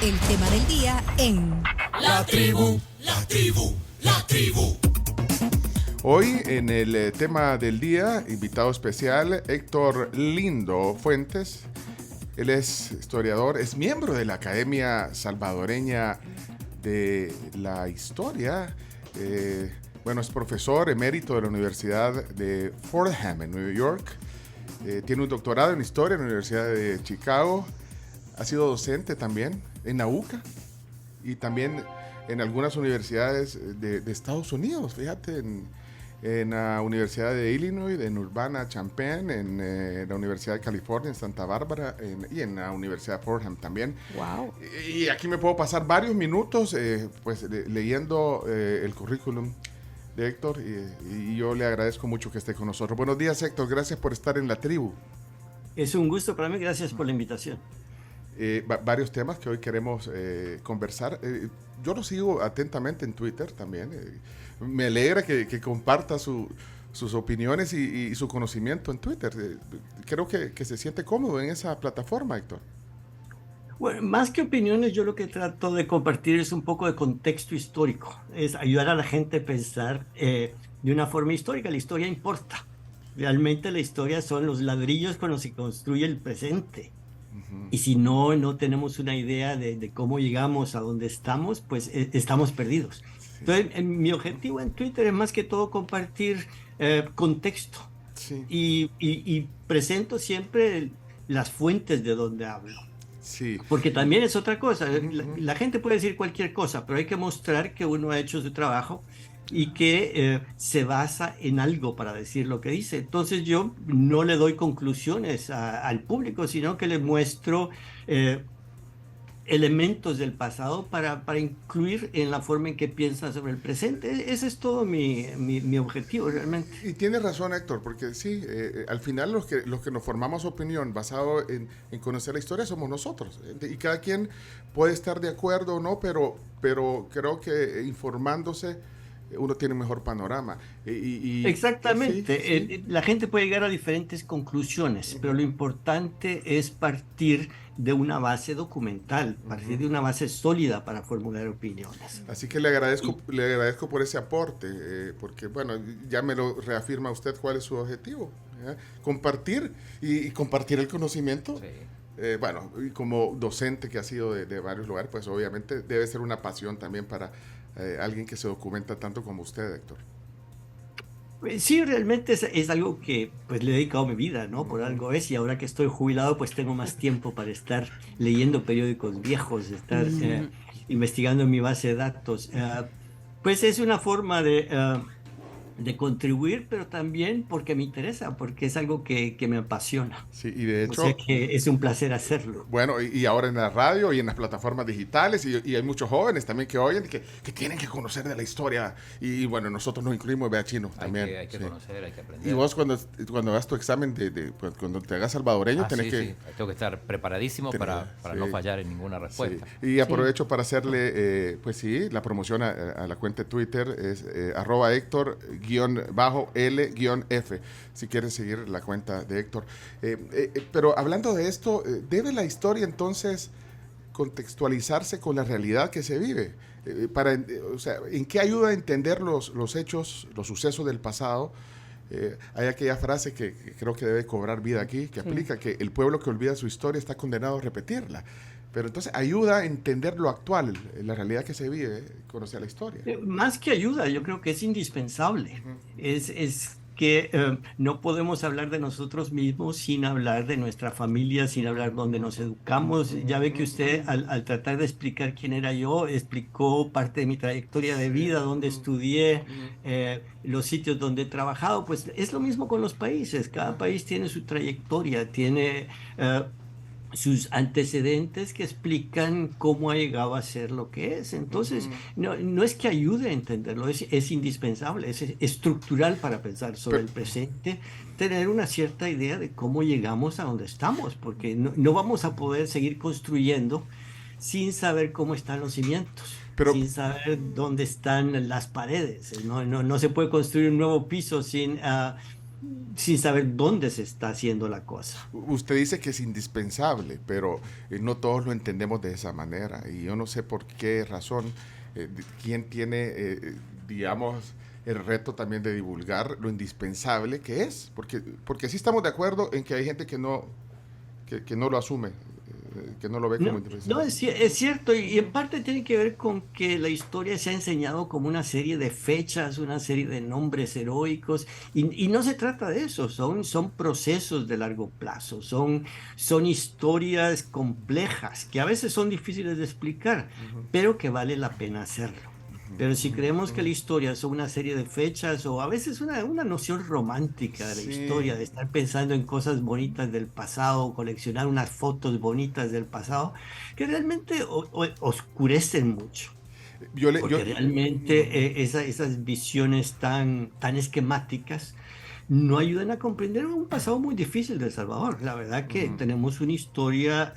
El tema del día en La tribu, la tribu, la tribu. Hoy en el tema del día, invitado especial Héctor Lindo Fuentes. Él es historiador, es miembro de la Academia Salvadoreña de la Historia. Es profesor emérito de la Universidad de Fordham en Nueva York. Tiene un doctorado en Historia en la Universidad de Chicago. Ha sido docente también en la UCA y también en algunas universidades de Estados Unidos. Fíjate, en la Universidad de Illinois, en Urbana-Champaign, en la Universidad de California, en Santa Bárbara, y en la Universidad de Fordham también. Wow. Y aquí me puedo pasar varios minutos leyendo el currículum de Héctor, y yo le agradezco mucho que esté con nosotros. Buenos días, Héctor, gracias por estar en la tribu. Es un gusto para mí, gracias por la invitación. Varios temas que hoy queremos conversar. Yo lo sigo atentamente en Twitter también. Me alegra que comparta sus opiniones y su conocimiento en Twitter. Creo que se siente cómodo en esa plataforma, Héctor. Bueno, más que opiniones, yo lo que trato de compartir es un poco de contexto histórico. Es ayudar a la gente a pensar de una forma histórica. La historia importa. Realmente la historia son los ladrillos con los que se construye el presente. Y si no tenemos una idea de cómo llegamos a donde estamos, pues estamos perdidos. Entonces, mi objetivo en Twitter es más que todo compartir contexto. Sí. Y presento siempre las fuentes de donde hablo. Sí. Porque también es otra cosa. La gente puede decir cualquier cosa, pero hay que mostrar que uno ha hecho su trabajo y que se basa en algo para decir lo que dice. Entonces yo no le doy conclusiones al público, sino que le muestro elementos del pasado para incluir en la forma en que piensa sobre el presente. Ese es todo mi objetivo realmente. Y tienes razón, Héctor, porque sí, al final los que nos formamos opinión basado en conocer la historia somos nosotros. Y cada quien puede estar de acuerdo o no, pero creo que informándose uno tiene un mejor panorama. Exactamente. Sí. La gente puede llegar a diferentes conclusiones, pero lo importante es partir de una base documental, partir de una base sólida para formular opiniones. Así que le agradezco por ese aporte, porque bueno, ya me lo reafirma usted cuál es su objetivo, ¿ya? Compartir y compartir el conocimiento. Sí. Y como docente que ha sido de varios lugares, pues obviamente debe ser una pasión también para alguien que se documenta tanto como usted, Héctor. Sí, realmente es algo que pues le he dedicado mi vida, ¿no? Por algo es, y ahora que estoy jubilado pues tengo más tiempo para estar leyendo periódicos viejos, estar investigando en mi base de datos. Pues es una forma de contribuir, pero también porque me interesa, porque es algo que me apasiona. Sí, y de hecho... O sea que es un placer hacerlo. Bueno, y ahora en la radio y en las plataformas digitales, y hay muchos jóvenes también que oyen que tienen que conocer de la historia. Y bueno, nosotros nos incluimos, vea, Chino, también. Hay que sí. conocer, hay que aprender. Y vos cuando hagas tu examen, cuando te hagas salvadoreño, tenés que... Sí. Tengo que estar preparadísimo para no fallar en ninguna respuesta. Sí. Y aprovecho para hacerle, la promoción a la cuenta de Twitter, es @Héctor_L_F, si quieres seguir la cuenta de Héctor. Pero hablando de esto, ¿debe la historia entonces contextualizarse con la realidad que se vive? ¿En qué ayuda a entender los hechos, los sucesos del pasado? Hay aquella frase que creo que debe cobrar vida aquí, que aplica que el pueblo que olvida su historia está condenado a repetirla. Pero entonces ayuda a entender lo actual, la realidad que se vive, conocer la historia. Más que ayuda, yo creo que es indispensable. Es que no podemos hablar de nosotros mismos sin hablar de nuestra familia, sin hablar dónde nos educamos. Ya ve que usted, al tratar de explicar quién era yo, explicó parte de mi trayectoria de vida, dónde estudié, los sitios donde he trabajado. Pues es lo mismo con los países. Cada país tiene su trayectoria, tiene sus antecedentes que explican cómo ha llegado a ser lo que es. Entonces, no es que ayude a entenderlo, es indispensable, es estructural para pensar sobre el presente, tener una cierta idea de cómo llegamos a donde estamos, porque no vamos a poder seguir construyendo sin saber cómo están los cimientos. Sin saber dónde están las paredes. No se puede construir un nuevo piso sin sin saber dónde se está haciendo la cosa. Usted dice que es indispensable, pero no todos lo entendemos de esa manera. Y yo no sé por qué razón, quién tiene, digamos, el reto también de divulgar lo indispensable que es. Porque sí estamos de acuerdo en que hay gente que no lo asume, que no lo ve como No, indispensable. es cierto, y en parte tiene que ver con que la historia se ha enseñado como una serie de fechas, una serie de nombres heroicos, y no se trata de eso, son procesos de largo plazo, son historias complejas que a veces son difíciles de explicar, pero que vale la pena hacerlo. Pero si creemos que la historia son una serie de fechas o a veces una noción romántica de la Sí. historia, de estar pensando en cosas bonitas del pasado, coleccionar unas fotos bonitas del pasado, que realmente oscurecen mucho, Yo le, yo, porque realmente esas visiones tan esquemáticas no ayudan a comprender un pasado muy difícil de El Salvador. La verdad que tenemos una historia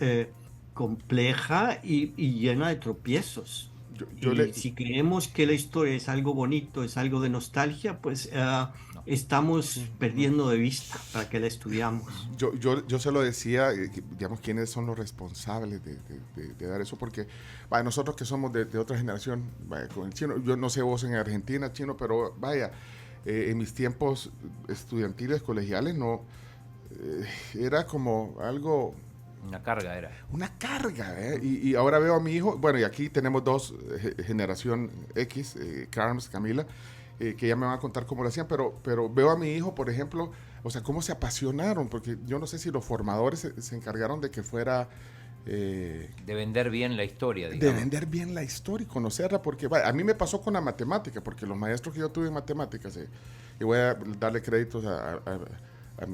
compleja y llena de tropiezos. yo Y le, si creemos que la historia es algo bonito, es algo de nostalgia, pues estamos perdiendo de vista para que la estudiamos. yo se lo decía, digamos, quiénes son los responsables de dar eso, porque vaya, nosotros que somos de otra generación, vaya, con el chino, yo no sé vos en Argentina, chino, pero vaya, en mis tiempos estudiantiles, colegiales, no, era como algo, Una carga era. una carga, ¿eh? Y ahora veo a mi hijo, bueno, y aquí tenemos dos, generación X, Carms, Camila, que ya me van a contar cómo lo hacían, pero veo a mi hijo, por ejemplo, o sea, cómo se apasionaron, porque yo no sé si los formadores se encargaron de que fuera, De vender bien la historia, de digamos. vender bien la historia y conocerla, porque vaya, a mí me pasó con la matemática, porque los maestros que yo tuve en matemáticas, y voy a darle créditos a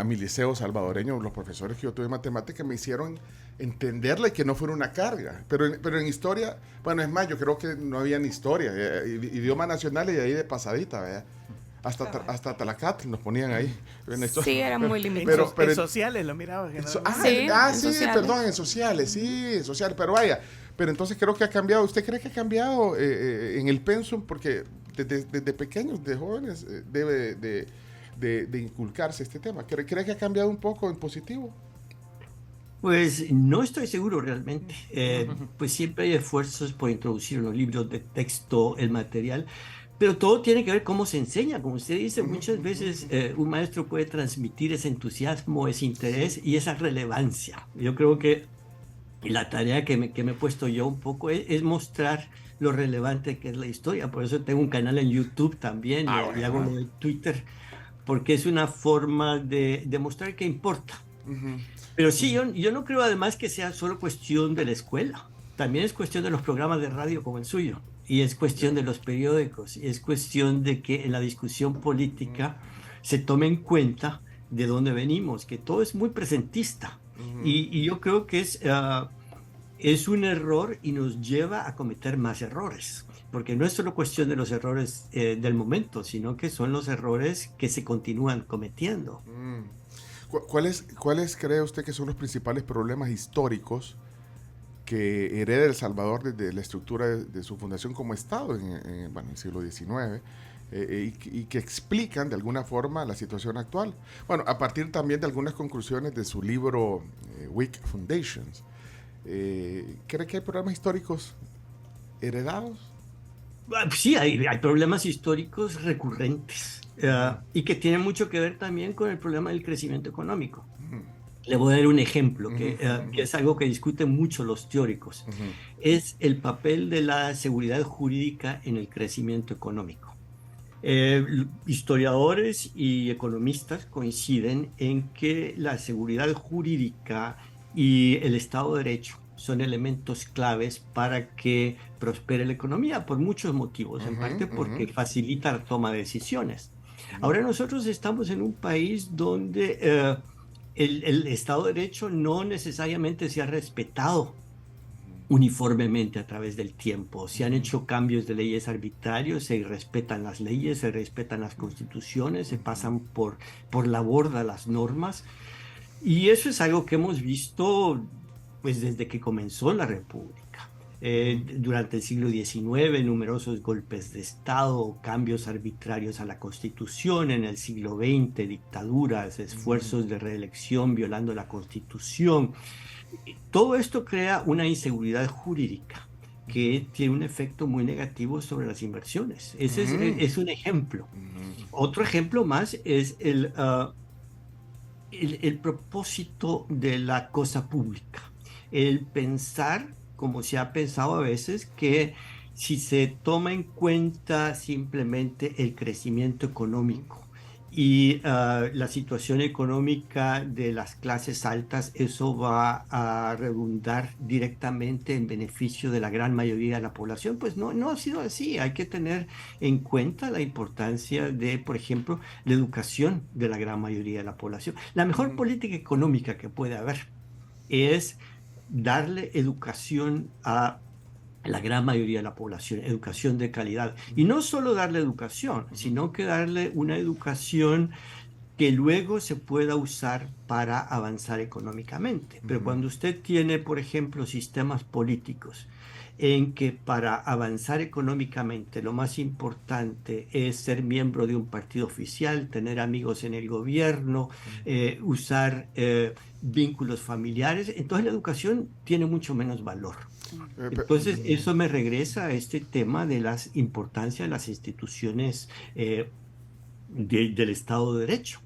mi liceo salvadoreño, los profesores que yo tuve en matemática me hicieron entenderla y que no fuera una carga. Pero en historia, bueno, es más, yo creo que no había ni historia, idioma nacional y ahí de pasadita, ¿verdad? Hasta Talacatl nos ponían ahí. En la historia. Sí, era muy limitado. En sociales lo miraba. Sí, sí, en sociales. perdón, en sociales, pero vaya. Pero entonces creo que ha cambiado. ¿Usted cree que ha cambiado en el pensum? Porque desde pequeños, de jóvenes, debe de inculcarse este tema. ¿Cree que ha cambiado un poco en positivo? Pues no estoy seguro realmente. Pues siempre hay esfuerzos por introducir en los libros de texto el material, pero todo tiene que ver cómo se enseña. Como usted dice, muchas veces un maestro puede transmitir ese entusiasmo, ese interés y esa relevancia. Yo creo que la tarea que me he puesto yo un poco es mostrar lo relevante que es la historia. Por eso tengo un canal en YouTube también y hago lo de Twitter, porque es una forma de demostrar que importa. Pero sí, yo no creo además que sea solo cuestión de la escuela. También es cuestión de los programas de radio como el suyo. Y es cuestión de los periódicos. Y es cuestión de que en la discusión política se tome en cuenta de dónde venimos, que todo es muy presentista. Y yo creo que es un error y nos lleva a cometer más errores. Porque no es solo cuestión de los errores del momento, sino que son los errores que se continúan cometiendo. ¿Cuáles cree usted que son los principales problemas históricos que hereda El Salvador desde la estructura de su fundación como Estado en el siglo XIX y que explican de alguna forma la situación actual? Bueno, a partir también de algunas conclusiones de su libro Weak Foundations. ¿Cree que hay problemas históricos heredados? Sí, hay problemas históricos recurrentes y que tienen mucho que ver también con el problema del crecimiento económico. Le voy a dar un ejemplo que es algo que discuten mucho los teóricos. Es el papel de la seguridad jurídica en el crecimiento económico. Historiadores y economistas coinciden en que la seguridad jurídica y el Estado de Derecho son elementos claves para que prospere la economía por muchos motivos, en parte porque facilita la toma de decisiones. Ahora nosotros estamos en un país donde el Estado de Derecho no necesariamente se ha respetado uniformemente a través del tiempo. Se han hecho cambios de leyes arbitrarios, se respetan las leyes, se respetan las constituciones, se pasan por la borda las normas. Y eso es algo que hemos visto pues desde que comenzó la República. Durante el siglo XIX, numerosos golpes de Estado, cambios arbitrarios a la Constitución. En el siglo XX, dictaduras, esfuerzos de reelección violando la Constitución. Todo esto crea una inseguridad jurídica que tiene un efecto muy negativo sobre las inversiones. Ese es un ejemplo. Otro ejemplo más es el propósito de la cosa pública. El pensar, como se ha pensado a veces, que si se toma en cuenta simplemente el crecimiento económico y la situación económica de las clases altas, eso va a redundar directamente en beneficio de la gran mayoría de la población. Pues no ha sido así. Hay que tener en cuenta la importancia de, por ejemplo, la educación de la gran mayoría de la población. La mejor política económica que puede haber es darle educación a la gran mayoría de la población, educación de calidad. Y no solo darle educación, sino que darle una educación que luego se pueda usar para avanzar económicamente. Pero cuando usted tiene, por ejemplo, sistemas políticos en que para avanzar económicamente lo más importante es ser miembro de un partido oficial, tener amigos en el gobierno, usar vínculos familiares, entonces la educación tiene mucho menos valor. Entonces, eso me regresa a este tema de la importancia de las instituciones del Estado de Derecho,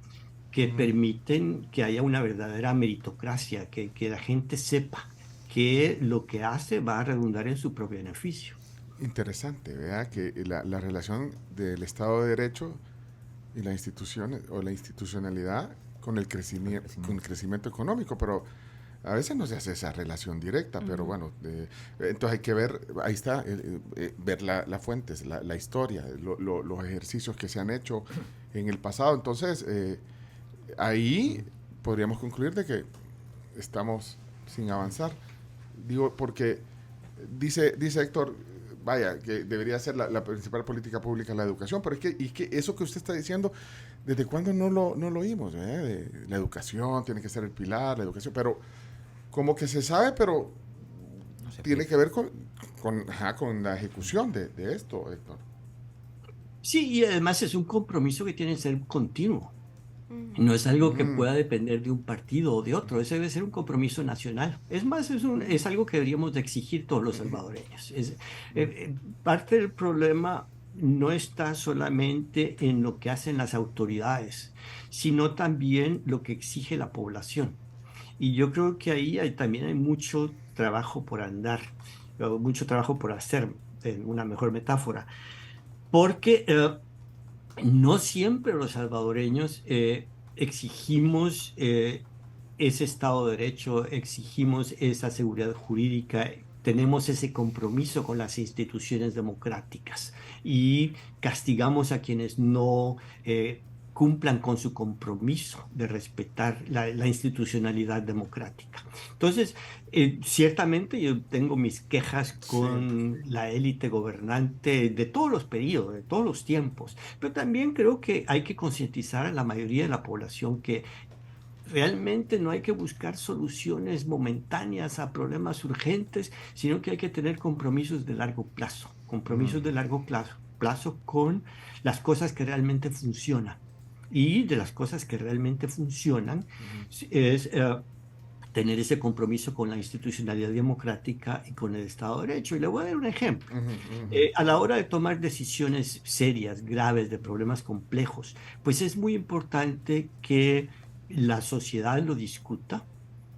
que permiten que haya una verdadera meritocracia, que la gente sepa que lo que hace va a redundar en su propio beneficio. Interesante, ¿verdad? Que la relación del Estado de Derecho y la institución o la institucionalidad con el crecimiento económico, pero a veces no se hace esa relación directa, pero bueno, entonces hay que ver, ahí está, ver las fuentes, la historia, los ejercicios que se han hecho en el pasado. Entonces, ahí podríamos concluir de que estamos sin avanzar. Digo, porque dice Héctor, vaya, que debería ser la principal política pública la educación, pero es que eso que usted está diciendo, ¿desde cuándo no lo oímos? La educación tiene que ser el pilar, la educación, pero como que se sabe, pero no tiene que ver con la ejecución de esto, Héctor. Sí, y además es un compromiso que tiene que ser continuo. No es algo que pueda depender de un partido o de otro, ese debe ser un compromiso nacional. Es más, es algo que deberíamos de exigir todos los salvadoreños. Parte del problema no está solamente en lo que hacen las autoridades, sino también lo que exige la población. Y yo creo que ahí también hay mucho trabajo por andar, mucho trabajo por hacer, en una mejor metáfora, porque no siempre los salvadoreños exigimos ese Estado de Derecho, exigimos esa seguridad jurídica, tenemos ese compromiso con las instituciones democráticas y castigamos a quienes no cumplan con su compromiso de respetar la institucionalidad democrática. Entonces, ciertamente yo tengo mis quejas con la élite gobernante de todos los periodos, de todos los tiempos, pero también creo que hay que concientizar a la mayoría de la población que realmente no hay que buscar soluciones momentáneas a problemas urgentes, sino que hay que tener compromisos de largo plazo, plazo con las cosas que realmente funcionan. Y de las cosas que realmente funcionan es tener ese compromiso con la institucionalidad democrática y con el Estado de Derecho. Y le voy a dar un ejemplo. A la hora de tomar decisiones serias, graves, de problemas complejos, pues es muy importante que la sociedad lo discuta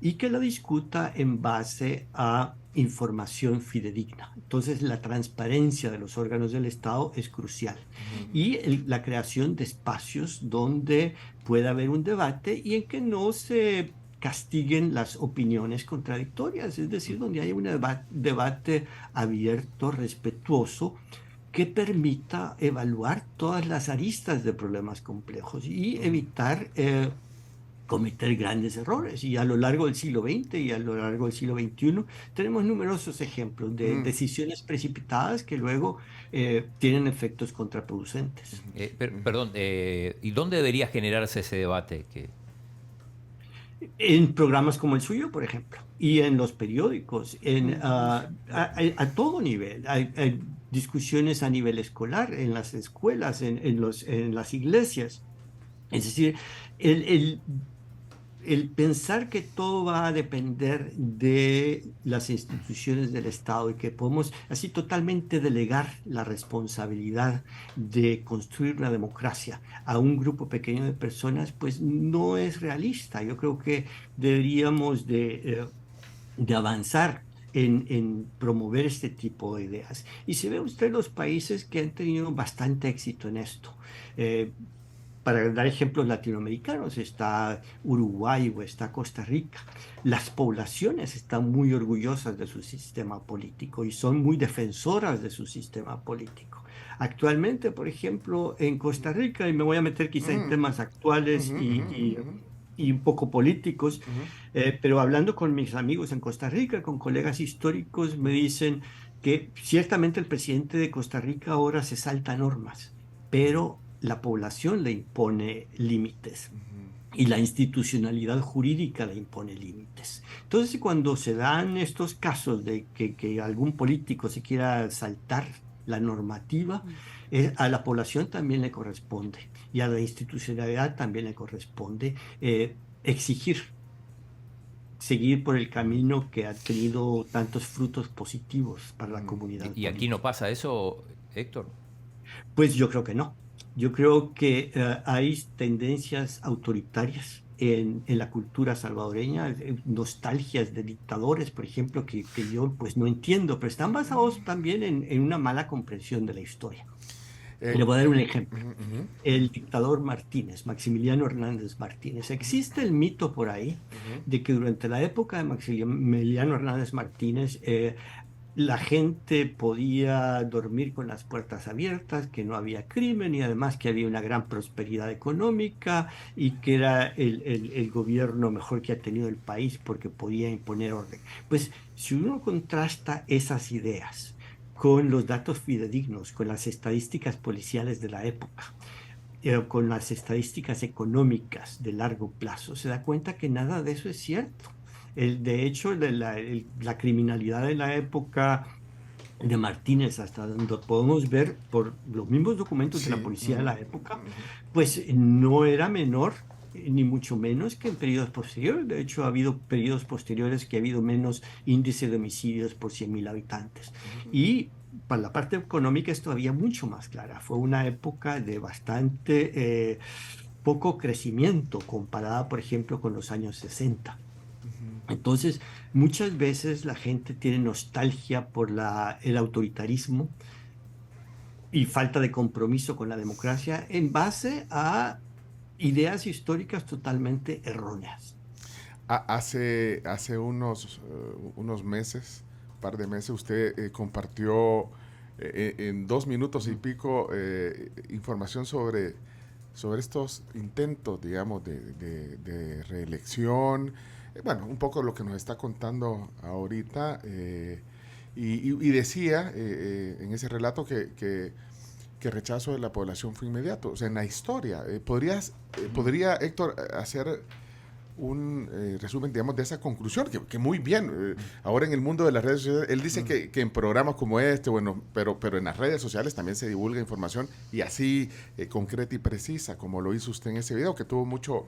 y que lo discuta en base a información fidedigna. Entonces, la transparencia de los órganos del Estado es crucial. Y la creación de espacios donde pueda haber un debate y en que no se castiguen las opiniones contradictorias, es decir, donde haya un debate abierto, respetuoso, que permita evaluar todas las aristas de problemas complejos y evitar cometer grandes errores. Y a lo largo del siglo XX y a lo largo del siglo XXI tenemos numerosos ejemplos de decisiones precipitadas que luego tienen efectos contraproducentes. Perdón, ¿y dónde debería generarse ese debate? En programas como el suyo, por ejemplo, y en los periódicos, a todo nivel. Hay discusiones a nivel escolar, en las escuelas, en las iglesias. Es decir, el, el- el pensar que todo va a depender de las instituciones del Estado y que podemos así totalmente delegar la responsabilidad de construir una democracia a un grupo pequeño de personas, pues no es realista. Yo creo que deberíamos de avanzar en promover este tipo de ideas. Y si ve usted los países que han tenido bastante éxito en esto. eh, para dar ejemplos latinoamericanos, está Uruguay o está Costa Rica. Las poblaciones están muy orgullosas de su sistema político y son muy defensoras de su sistema político. Actualmente, por ejemplo, en Costa Rica, y me voy a meter quizá en Mm, temas actuales ujú, ujú, ujú, y un poco políticos, ujú. pero hablando con mis amigos en Costa Rica, con colegas históricos, me dicen que ciertamente el presidente de Costa Rica ahora se salta normas, pero la población le impone límites y la institucionalidad jurídica le impone límites. Entonces, cuando se dan estos casos de que algún político se quiera saltar la normativa, a la población también le corresponde y a la institucionalidad también le corresponde exigir seguir por el camino que ha tenido tantos frutos positivos para la comunidad Y aquí no política. pasa eso, Héctor. Pues yo creo que no. Yo creo que hay tendencias autoritarias en la cultura salvadoreña, nostalgias de dictadores, por ejemplo, que yo pues no entiendo, pero están basados también en una mala comprensión de la historia. Eh, Le voy a dar un ejemplo. ujú, ujú, El dictador Martínez, Maximiliano Hernández Martínez. Existe el mito por ahí ujú. de que durante la época de Maximiliano Hernández Martínez, la gente podía dormir con las puertas abiertas, que no había crimen y además que había una gran prosperidad económica y que era el gobierno mejor que ha tenido el país porque podía imponer orden. Pues si uno contrasta esas ideas con los datos fidedignos, con las estadísticas policiales de la época, con las estadísticas económicas de largo plazo, se da cuenta que nada de eso es cierto. De hecho, la criminalidad de la época de Martínez, hasta donde podemos ver por los mismos documentos de la Sí. policía de Ujú, la época, ujú. pues no era menor, ni mucho menos que en periodos posteriores. De hecho, ha habido periodos posteriores que ha habido menos índice de homicidios por 100.000 habitantes. Y para la parte económica es todavía mucho más clara. Fue una época de bastante poco crecimiento comparada, por ejemplo, con los años 60. Entonces, muchas veces la gente tiene nostalgia por el autoritarismo y falta de compromiso con la democracia en base a ideas históricas totalmente erróneas. Hace unos meses, par de meses, usted compartió en 2 minutos y pico información sobre estos intentos, digamos, de reelección. Bueno, un poco lo que nos está contando ahorita. Y decía en ese relato que rechazo de la población fue inmediato. O sea, en la historia. ¿Podría Héctor hacer un resumen, digamos, de esa conclusión? Que muy bien. Ahora en el mundo de las redes sociales, él dice que en programas como este, bueno, pero en las redes sociales también se divulga información y así concreta y precisa, como lo hizo usted en ese video, que tuvo mucho,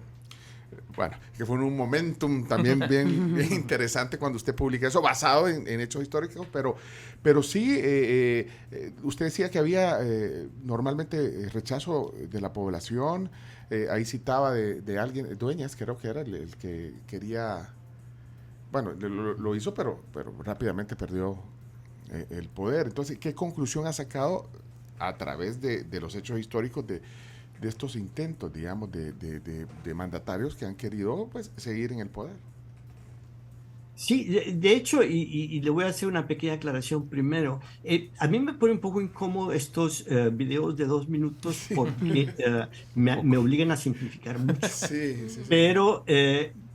bueno, que fue en un momentum también bien interesante cuando usted publica eso, basado en hechos históricos, pero sí, usted decía que había normalmente rechazo de la población, ahí citaba de alguien, Dueñas creo que era el que quería, bueno, lo hizo, pero rápidamente perdió el poder. Entonces, ¿qué conclusión ha sacado a través de los hechos históricos de estos intentos, digamos, de mandatarios que han querido pues seguir en el poder? Sí, de hecho, y le voy a hacer una pequeña aclaración primero. A mí me pone un poco incómodo estos videos de 2 minutos Sí, porque un me poco. obligan a simplificar mucho. Sí, sí, sí. Pero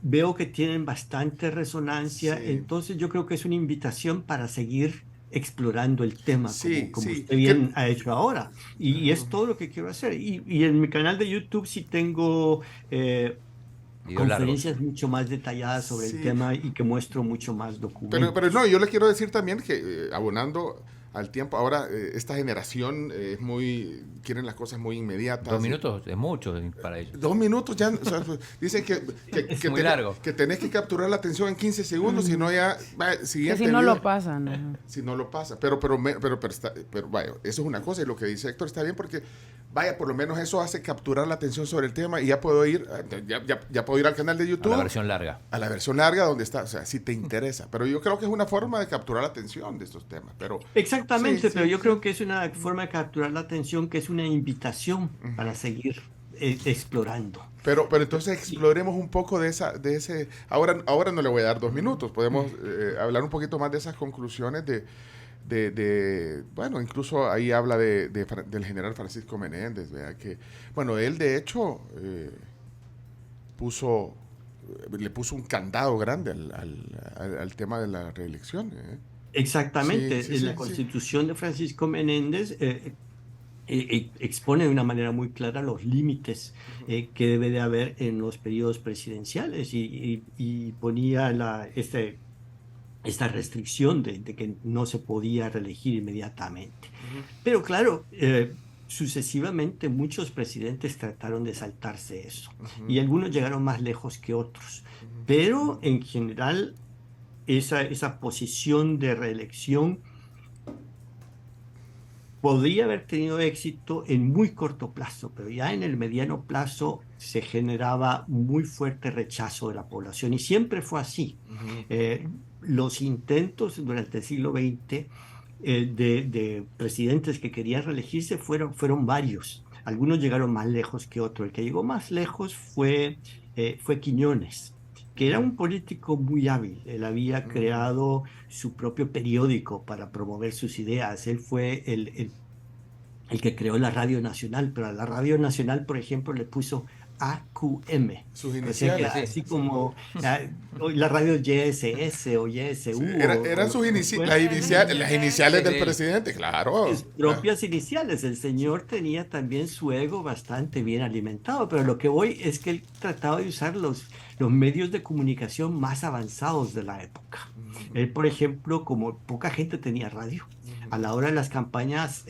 veo que tienen bastante resonancia, Sí, entonces yo creo que es una invitación para seguir explorando el tema sí, como sí. usted bien ha hecho ahora. Y es todo lo que quiero hacer. Y en mi canal de YouTube sí tengo Videos largos. conferencias mucho más detalladas sobre Sí. el tema y que muestro mucho más documentos. Pero no, yo le quiero decir también que abonando al tiempo, ahora esta generación quieren las cosas muy inmediatas. 2 minutos es mucho para ellos. 2 minutos ya, o sea, dicen que muy largo. que tenés que capturar la atención en 15 segundos, si no ya, siguiente Que si no video. lo pasan. Ajá. Si no lo pasa, pero vaya, eso es una cosa, y lo que dice Héctor está bien, porque vaya, por lo menos eso hace capturar la atención sobre el tema, y ya puedo ir al canal de YouTube, A la versión larga. a la versión larga donde está, o sea, si te interesa, pero yo creo que es una forma de capturar la atención de estos temas, pero Exactamente, Sí, pero sí, yo sí. creo que es una forma de capturar la atención, que es una invitación para seguir explorando. Pero entonces exploremos un poco de ese. Ahora no le voy a dar 2 minutos. Podemos hablar un poquito más de esas conclusiones bueno, incluso ahí habla del general Francisco Menéndez, ¿verdad? Que, bueno, él de hecho le puso un candado grande al tema de la reelección. Exactamente, Sí, sí, la sí, Constitución de Francisco Menéndez expone de una manera muy clara los límites que debe de haber en los periodos presidenciales y ponía esta restricción de que no se podía reelegir inmediatamente. Pero claro, sucesivamente muchos presidentes trataron de saltarse eso y algunos llegaron más lejos que otros, pero en general esa posición de reelección podría haber tenido éxito en muy corto plazo, pero ya en el mediano plazo se generaba muy fuerte rechazo de la población y siempre fue así. Los intentos durante el siglo XX de presidentes que querían reelegirse fueron varios. Algunos llegaron más lejos que otros. El que llegó más lejos fue Quiñones, que era un político muy hábil. Él había creado su propio periódico para promover sus ideas. Él fue el que creó la Radio Nacional, pero a la Radio Nacional, por ejemplo, le puso AQM. Sus O sea, que iniciales. así como la radio YSS o YSU. Sí, eran las iniciales del Sí. presidente, claro. Sus propias iniciales. El señor tenía también su ego bastante bien alimentado, pero lo que voy es que él trataba de usar los medios de comunicación más avanzados de la época. Él, por ejemplo, como poca gente tenía radio, a la hora de las campañas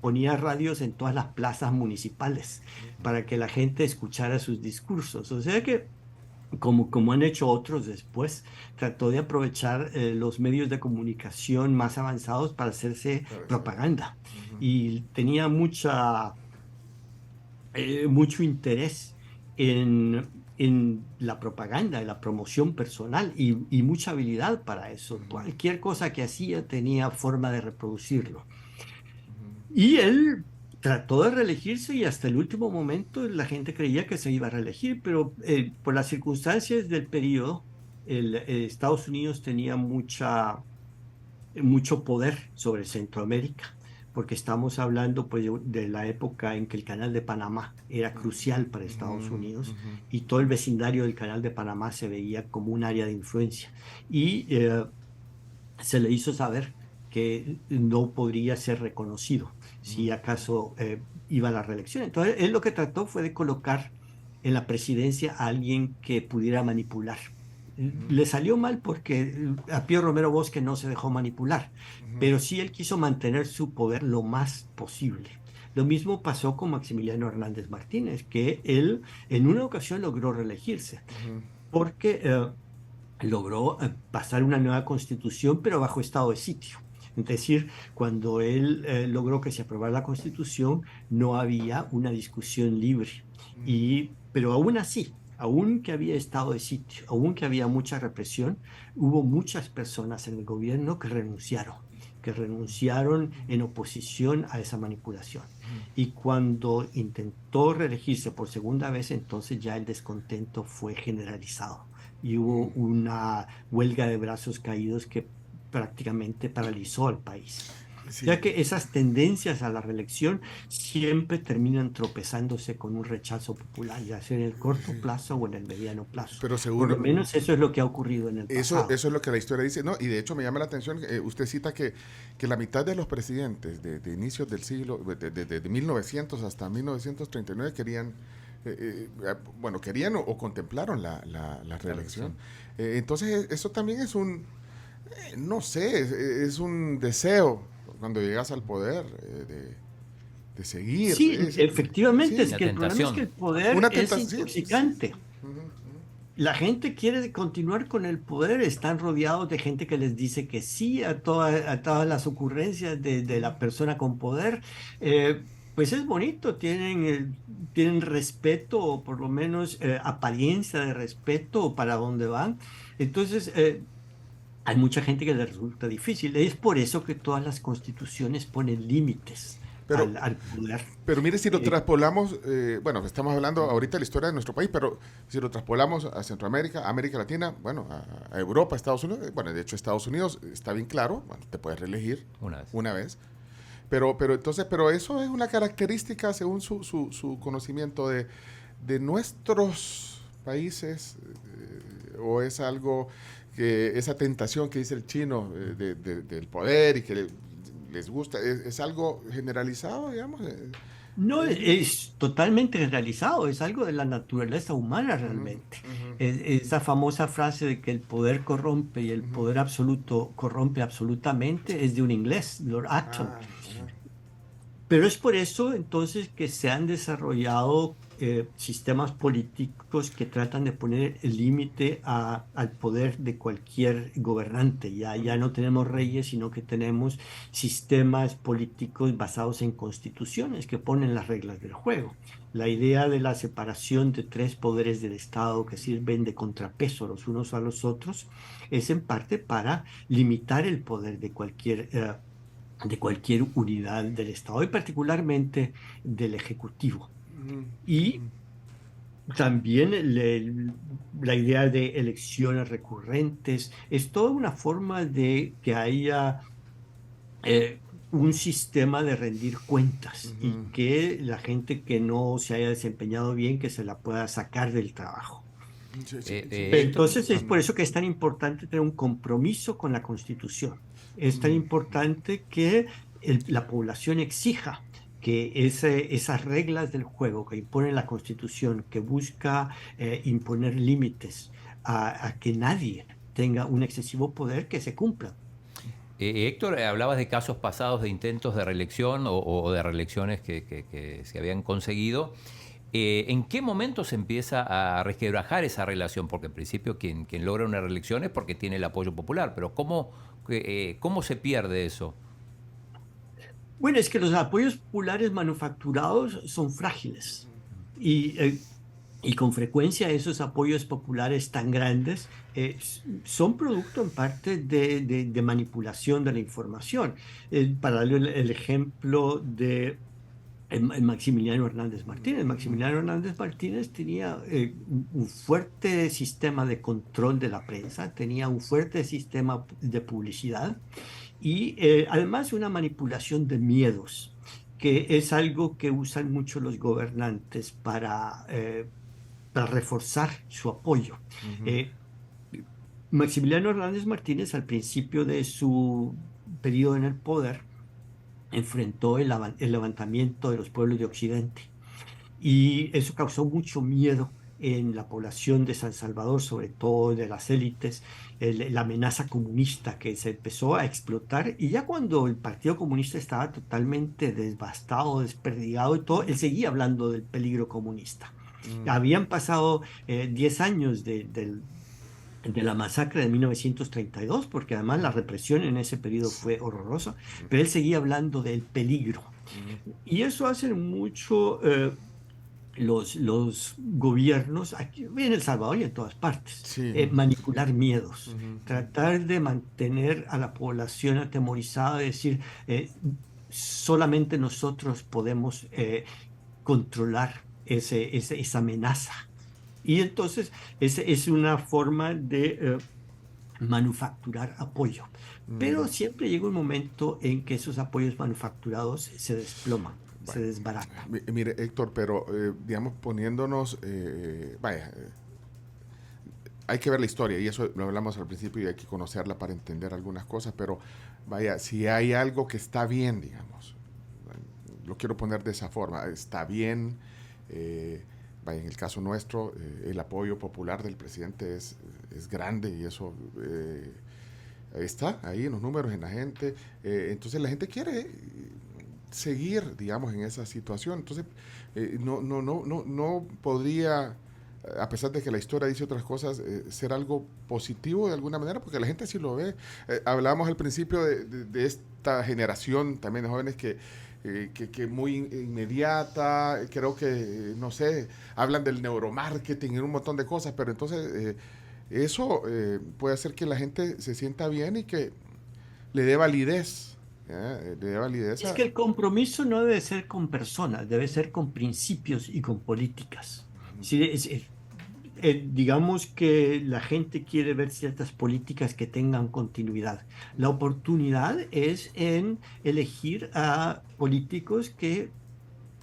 ponía radios en todas las plazas municipales para que la gente escuchara sus discursos. O sea que, como han hecho otros después, trató de aprovechar los medios de comunicación más avanzados para hacerse propaganda. Y tenía mucho interés en la propaganda, en la promoción personal y mucha habilidad para eso. Cualquier cosa que hacía tenía forma de reproducirlo. Y él trató de reelegirse y hasta el último momento la gente creía que se iba a reelegir, pero por las circunstancias del periodo, Estados Unidos tenía mucho poder sobre Centroamérica, porque estamos hablando pues, de la época en que el Canal de Panamá era crucial para Estados Unidos y todo el vecindario del Canal de Panamá se veía como un área de influencia. Y se le hizo saber que no podría ser reconocido si acaso iba a la reelección. Entonces, él lo que trató fue de colocar en la presidencia a alguien que pudiera manipular. Le salió mal porque a Pío Romero Bosque no se dejó manipular, pero sí él quiso mantener su poder lo más posible. Lo mismo pasó con Maximiliano Hernández Martínez, que él en una ocasión logró reelegirse, porque logró pasar una nueva constitución, pero bajo estado de sitio. Es decir, cuando él logró que se aprobara la Constitución, no había una discusión libre. Pero aún así, aún que había estado de sitio, aún que había mucha represión, hubo muchas personas en el gobierno que renunciaron en oposición a esa manipulación. Y cuando intentó reelegirse por segunda vez, entonces ya el descontento fue generalizado. Y hubo una huelga de brazos caídos que prácticamente paralizó al país. Sí. Ya que esas tendencias a la reelección siempre terminan tropezándose con un rechazo popular, ya sea en el corto plazo o en el mediano plazo. Pero seguro, por lo menos eso es lo que ha ocurrido en el pasado. Eso es lo que la historia dice, ¿no? Y de hecho me llama la atención, usted cita que la mitad de los presidentes de inicios del siglo, de 1900 hasta 1939 querían bueno, querían o contemplaron la reelección. Entonces, eso también es no sé, es un deseo cuando llegas al poder de seguir. Sí, efectivamente, sí, es que el problema es que el poder es intoxicante. Sí. La gente quiere continuar con el poder, están rodeados de gente que les dice que sí a todas las ocurrencias de la persona con poder. Pues es bonito, tienen respeto o por lo menos apariencia de respeto para dónde van. Entonces, hay mucha gente que le resulta difícil. Es por eso que todas las constituciones ponen límites Pero, al poder. Pero mire, si lo traspolamos, bueno, estamos hablando ahorita de la historia de nuestro país, pero si lo traspolamos a Centroamérica, a América Latina, bueno, a Europa, a Estados Unidos, bueno, de hecho Estados Unidos está bien claro, bueno, te puedes reelegir una vez. Pero eso es una característica, según su conocimiento de nuestros países, o es algo que esa tentación que dice el chino del poder y que les gusta, es algo generalizado, digamos. No, es totalmente generalizado, es algo de la naturaleza humana realmente. Esa famosa frase de que el poder corrompe y el poder absoluto corrompe absolutamente es de un inglés, Lord Acton. Pero es por eso entonces que se han desarrollado sistemas políticos que tratan de poner el límite al poder de cualquier gobernante. Ya no tenemos reyes, sino que tenemos sistemas políticos basados en constituciones que ponen las reglas del juego. La idea de la separación de tres poderes del Estado que sirven de contrapeso los unos a los otros es en parte para limitar el poder de cualquier unidad del Estado y particularmente del Ejecutivo. Y también la idea de elecciones recurrentes es toda una forma de que haya un sistema de rendir cuentas y que la gente que no se haya desempeñado bien, que se la pueda sacar del trabajo. Entonces es por eso que es tan importante tener un compromiso con la Constitución. Es tan importante que la población exija que esas reglas del juego que impone la Constitución, que busca imponer límites a que nadie tenga un excesivo poder, que se cumplan. Héctor, hablabas de casos pasados de intentos de reelección o de reelecciones que se habían conseguido. ¿En qué momento se empieza a resquebrajar esa relación? Porque en principio quien logra una reelección es porque tiene el apoyo popular, pero ¿cómo se pierde eso? Bueno, es que los apoyos populares manufacturados son frágiles y con frecuencia esos apoyos populares tan grandes son producto en parte de manipulación de la información. Para darle el ejemplo de Maximiliano Hernández Martínez. Maximiliano Hernández Martínez tenía un fuerte sistema de control de la prensa, tenía un fuerte sistema de publicidad y además una manipulación de miedos, que es algo que usan mucho los gobernantes para reforzar su apoyo. Maximiliano Hernández Martínez, al principio de su periodo en el poder, enfrentó el levantamiento de los pueblos de Occidente y eso causó mucho miedo en la población de San Salvador, sobre todo de las élites, la amenaza comunista que se empezó a explotar, y ya cuando el Partido Comunista estaba totalmente devastado, desperdigado y todo, él seguía hablando del peligro comunista. Habían pasado 10 años de la masacre de 1932, porque además la represión en ese periodo fue horrorosa, pero él seguía hablando del peligro. Y eso hace mucho los gobiernos, aquí en El Salvador y en todas partes, manipular miedos, tratar de mantener a la población atemorizada, decir, solamente nosotros podemos controlar esa amenaza. Y entonces es una forma de manufacturar apoyo. Pero siempre llega un momento en que esos apoyos manufacturados se desploman, se desbaratan. Mire, Héctor, pero digamos, poniéndonos, hay que ver la historia, y eso lo hablamos al principio, y hay que conocerla para entender algunas cosas, pero vaya, si hay algo que está bien, digamos, lo quiero poner de esa forma, está bien En el caso nuestro, el apoyo popular del presidente es grande y eso está ahí en los números, en la gente. Entonces la gente quiere seguir, digamos, en esa situación. Entonces no podría, a pesar de que la historia dice otras cosas, ser algo positivo de alguna manera, porque la gente sí lo ve. Hablábamos al principio de esta generación también de jóvenes que muy inmediata, creo que, no sé, hablan del neuromarketing y un montón de cosas, pero entonces eso puede hacer que la gente se sienta bien y que le dé validez. Le dé validez Es que el compromiso no debe ser con personas, debe ser con principios y con políticas. Sí, digamos que la gente quiere ver ciertas políticas que tengan continuidad. La oportunidad es en elegir a políticos que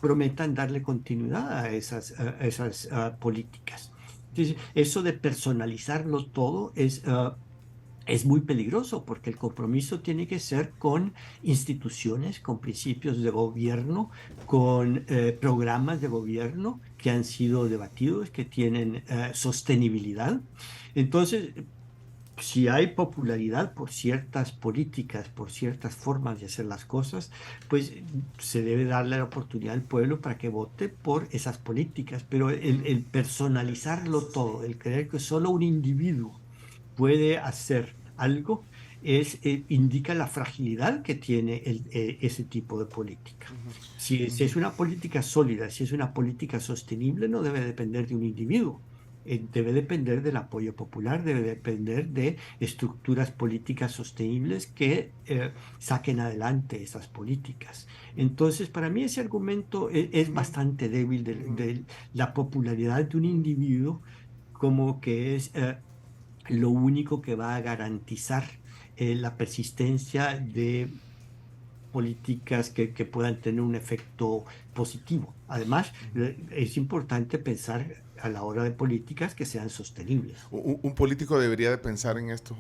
prometan darle continuidad a esas políticas. Entonces, eso de personalizarlo todo es muy peligroso porque el compromiso tiene que ser con instituciones, con principios de gobierno, con programas de gobierno que han sido debatidos, que tienen sostenibilidad. Entonces, si hay popularidad por ciertas políticas, por ciertas formas de hacer las cosas, pues se debe darle la oportunidad al pueblo para que vote por esas políticas. Pero el personalizarlo todo, el creer que solo un individuo puede hacer algo, indica la fragilidad que tiene ese tipo de política. Si es una política sólida, si es una política sostenible, no debe depender de un individuo. Debe depender del apoyo popular, debe depender de estructuras políticas sostenibles que saquen adelante esas políticas. Entonces, para mí ese argumento es bastante débil de la popularidad de un individuo como que es lo único que va a garantizar la persistencia de políticas que puedan tener un efecto positivo. Además, es importante pensar a la hora de políticas que sean sostenibles. Un político debería de pensar en esto.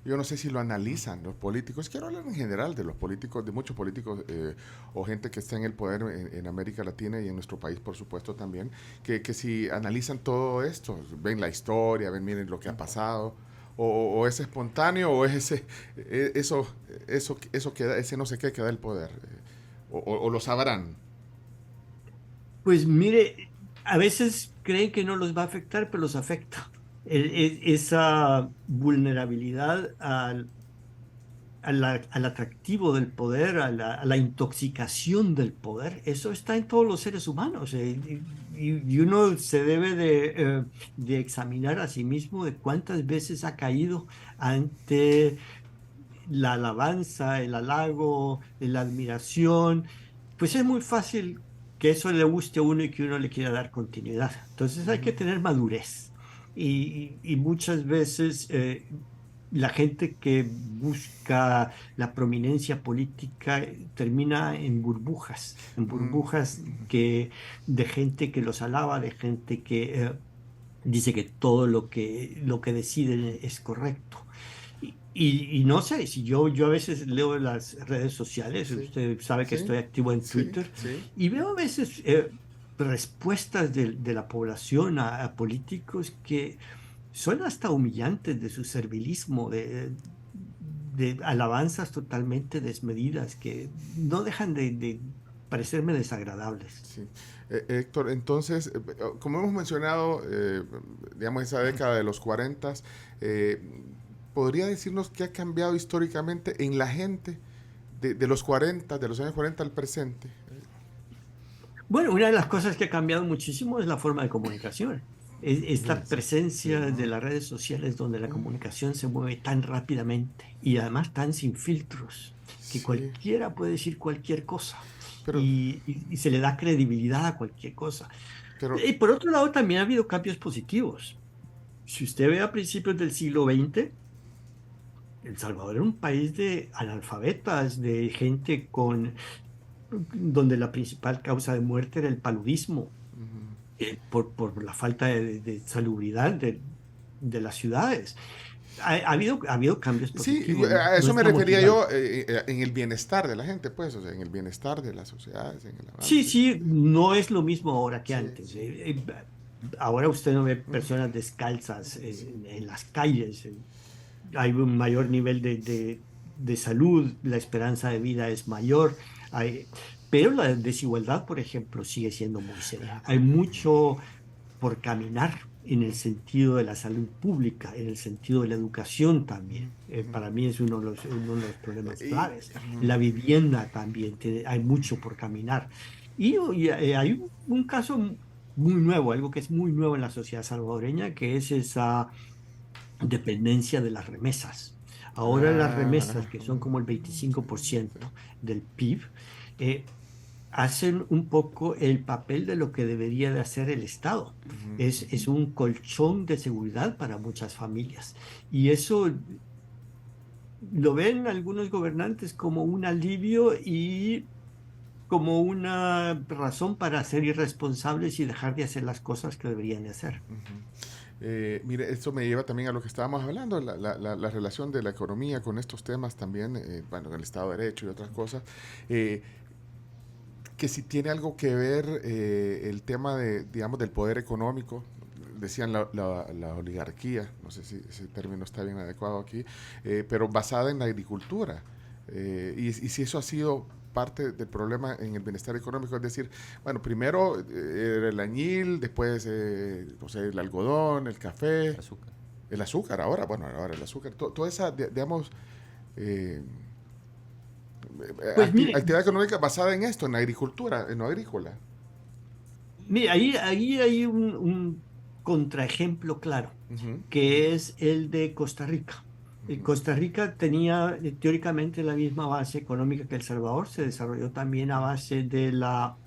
Yo no sé si lo analizan los políticos. Quiero hablar en general de los políticos, de muchos políticos o gente que está en el poder en América Latina y en nuestro país, por supuesto, también, que si analizan todo esto, ven la historia, ven, miren lo que ha pasado, o es espontáneo, o es eso que da, ese no sé qué que da el poder, o lo sabrán. Pues mire, a veces creen que no los va a afectar, pero los afecta. Esa vulnerabilidad al atractivo del poder, a la intoxicación del poder, eso está en todos los seres humanos. Y uno se debe de examinar a sí mismo de cuántas veces ha caído ante la alabanza, el halago, la admiración. Pues es muy fácil que eso le guste a uno y que uno le quiera dar continuidad. Entonces hay que tener madurez. Y muchas veces la gente que busca la prominencia política termina en burbujas de gente que los alaba, de gente que dice que todo lo que deciden es correcto. Y no sé, si yo a veces leo las redes sociales, Sí, usted sabe que sí, estoy activo en sí, Twitter, sí. y veo a veces respuestas de la población a políticos que son hasta humillantes de su servilismo, de alabanzas totalmente desmedidas, que no dejan de parecerme desagradables. Sí. Héctor, entonces, como hemos mencionado, digamos, esa década de los 40, ¿podría decirnos qué ha cambiado históricamente en la gente de los 40, de los años 40 al presente? Bueno, una de las cosas que ha cambiado muchísimo es la forma de comunicación. Esta Sí. presencia de las redes sociales donde la comunicación se mueve tan rápidamente y además tan sin filtros, que Sí, cualquiera puede decir cualquier cosa pero, y se le da credibilidad a cualquier cosa. pero, Y por otro lado, también ha habido cambios positivos. Si usted ve a principios del siglo XX, El Salvador era un país de analfabetas, de gente donde la principal causa de muerte era el paludismo, por la falta de salubridad de las ciudades. Ha habido cambios Sí, positivos. a eso No me estamos refería igual. yo en el bienestar de la gente, pues, o sea, en el bienestar de las sociedades, en el Sí, avance. sí, no es lo mismo ahora que Sí, antes. sí. Ahora usted no ve personas descalzas en las calles. Hay un mayor nivel de salud, la esperanza de vida es mayor, pero la desigualdad, por ejemplo, sigue siendo muy severa. Hay mucho por caminar en el sentido de la salud pública, en el sentido de la educación también. Para mí es uno de los problemas Y, graves. La vivienda también, hay mucho por caminar. Y hay un caso muy nuevo, algo que es muy nuevo en la sociedad salvadoreña, que es esa dependencia de las remesas. Ahora las remesas, que son como el 25% del PIB, eh, hacen un poco el papel de lo que debería de hacer el Estado. Es un colchón de seguridad para muchas familias. Y eso lo ven algunos gobernantes como un alivio y como una razón para ser irresponsables y dejar de hacer las cosas que deberían de hacer. mire, esto me lleva también a lo que estábamos hablando, la relación de la economía con estos temas también, bueno, el Estado de Derecho y otras cosas. Eh, que si tiene algo que ver el tema de, digamos, del poder económico, decían la oligarquía, no sé si ese término está bien adecuado aquí, pero basada en la agricultura. Y si eso ha sido parte del problema en el bienestar económico, es decir, bueno, primero era el añil, después, no sé, el algodón, el café, Azúcar. el azúcar, ahora el azúcar, toda esa, digamos, eh, Pues mire, actividad económica basada en esto, en la agricultura, en lo agrícola. mire, ahí hay un contraejemplo claro, Ujú, que es el de Costa Rica. ujú, Costa Rica tenía teóricamente la misma base económica que El Salvador, se desarrolló también a base de la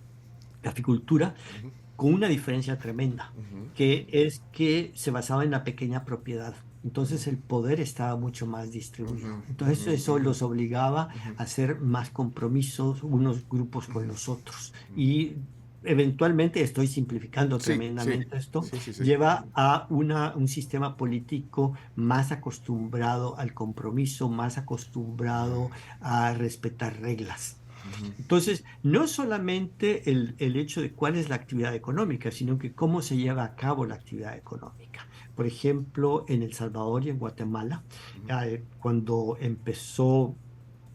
apicultura, ujú, con una diferencia tremenda, ujú, que es que se basaba en la pequeña propiedad. Entonces el poder estaba mucho más ujú, distribuido. Entonces ujú, eso ujú, los obligaba ujú, a hacer más compromisos unos grupos con ujú, los otros. ujú. Y eventualmente, estoy simplificando Sí, sí, tremendamente esto, sí, sí, sí. lleva a un sistema político más acostumbrado al compromiso, más acostumbrado a respetar reglas. Ujú, Entonces, no solamente el hecho de cuál es la actividad económica, sino que cómo se lleva a cabo la actividad económica. Por ejemplo, en El Salvador y en Guatemala, ujú, cuando empezó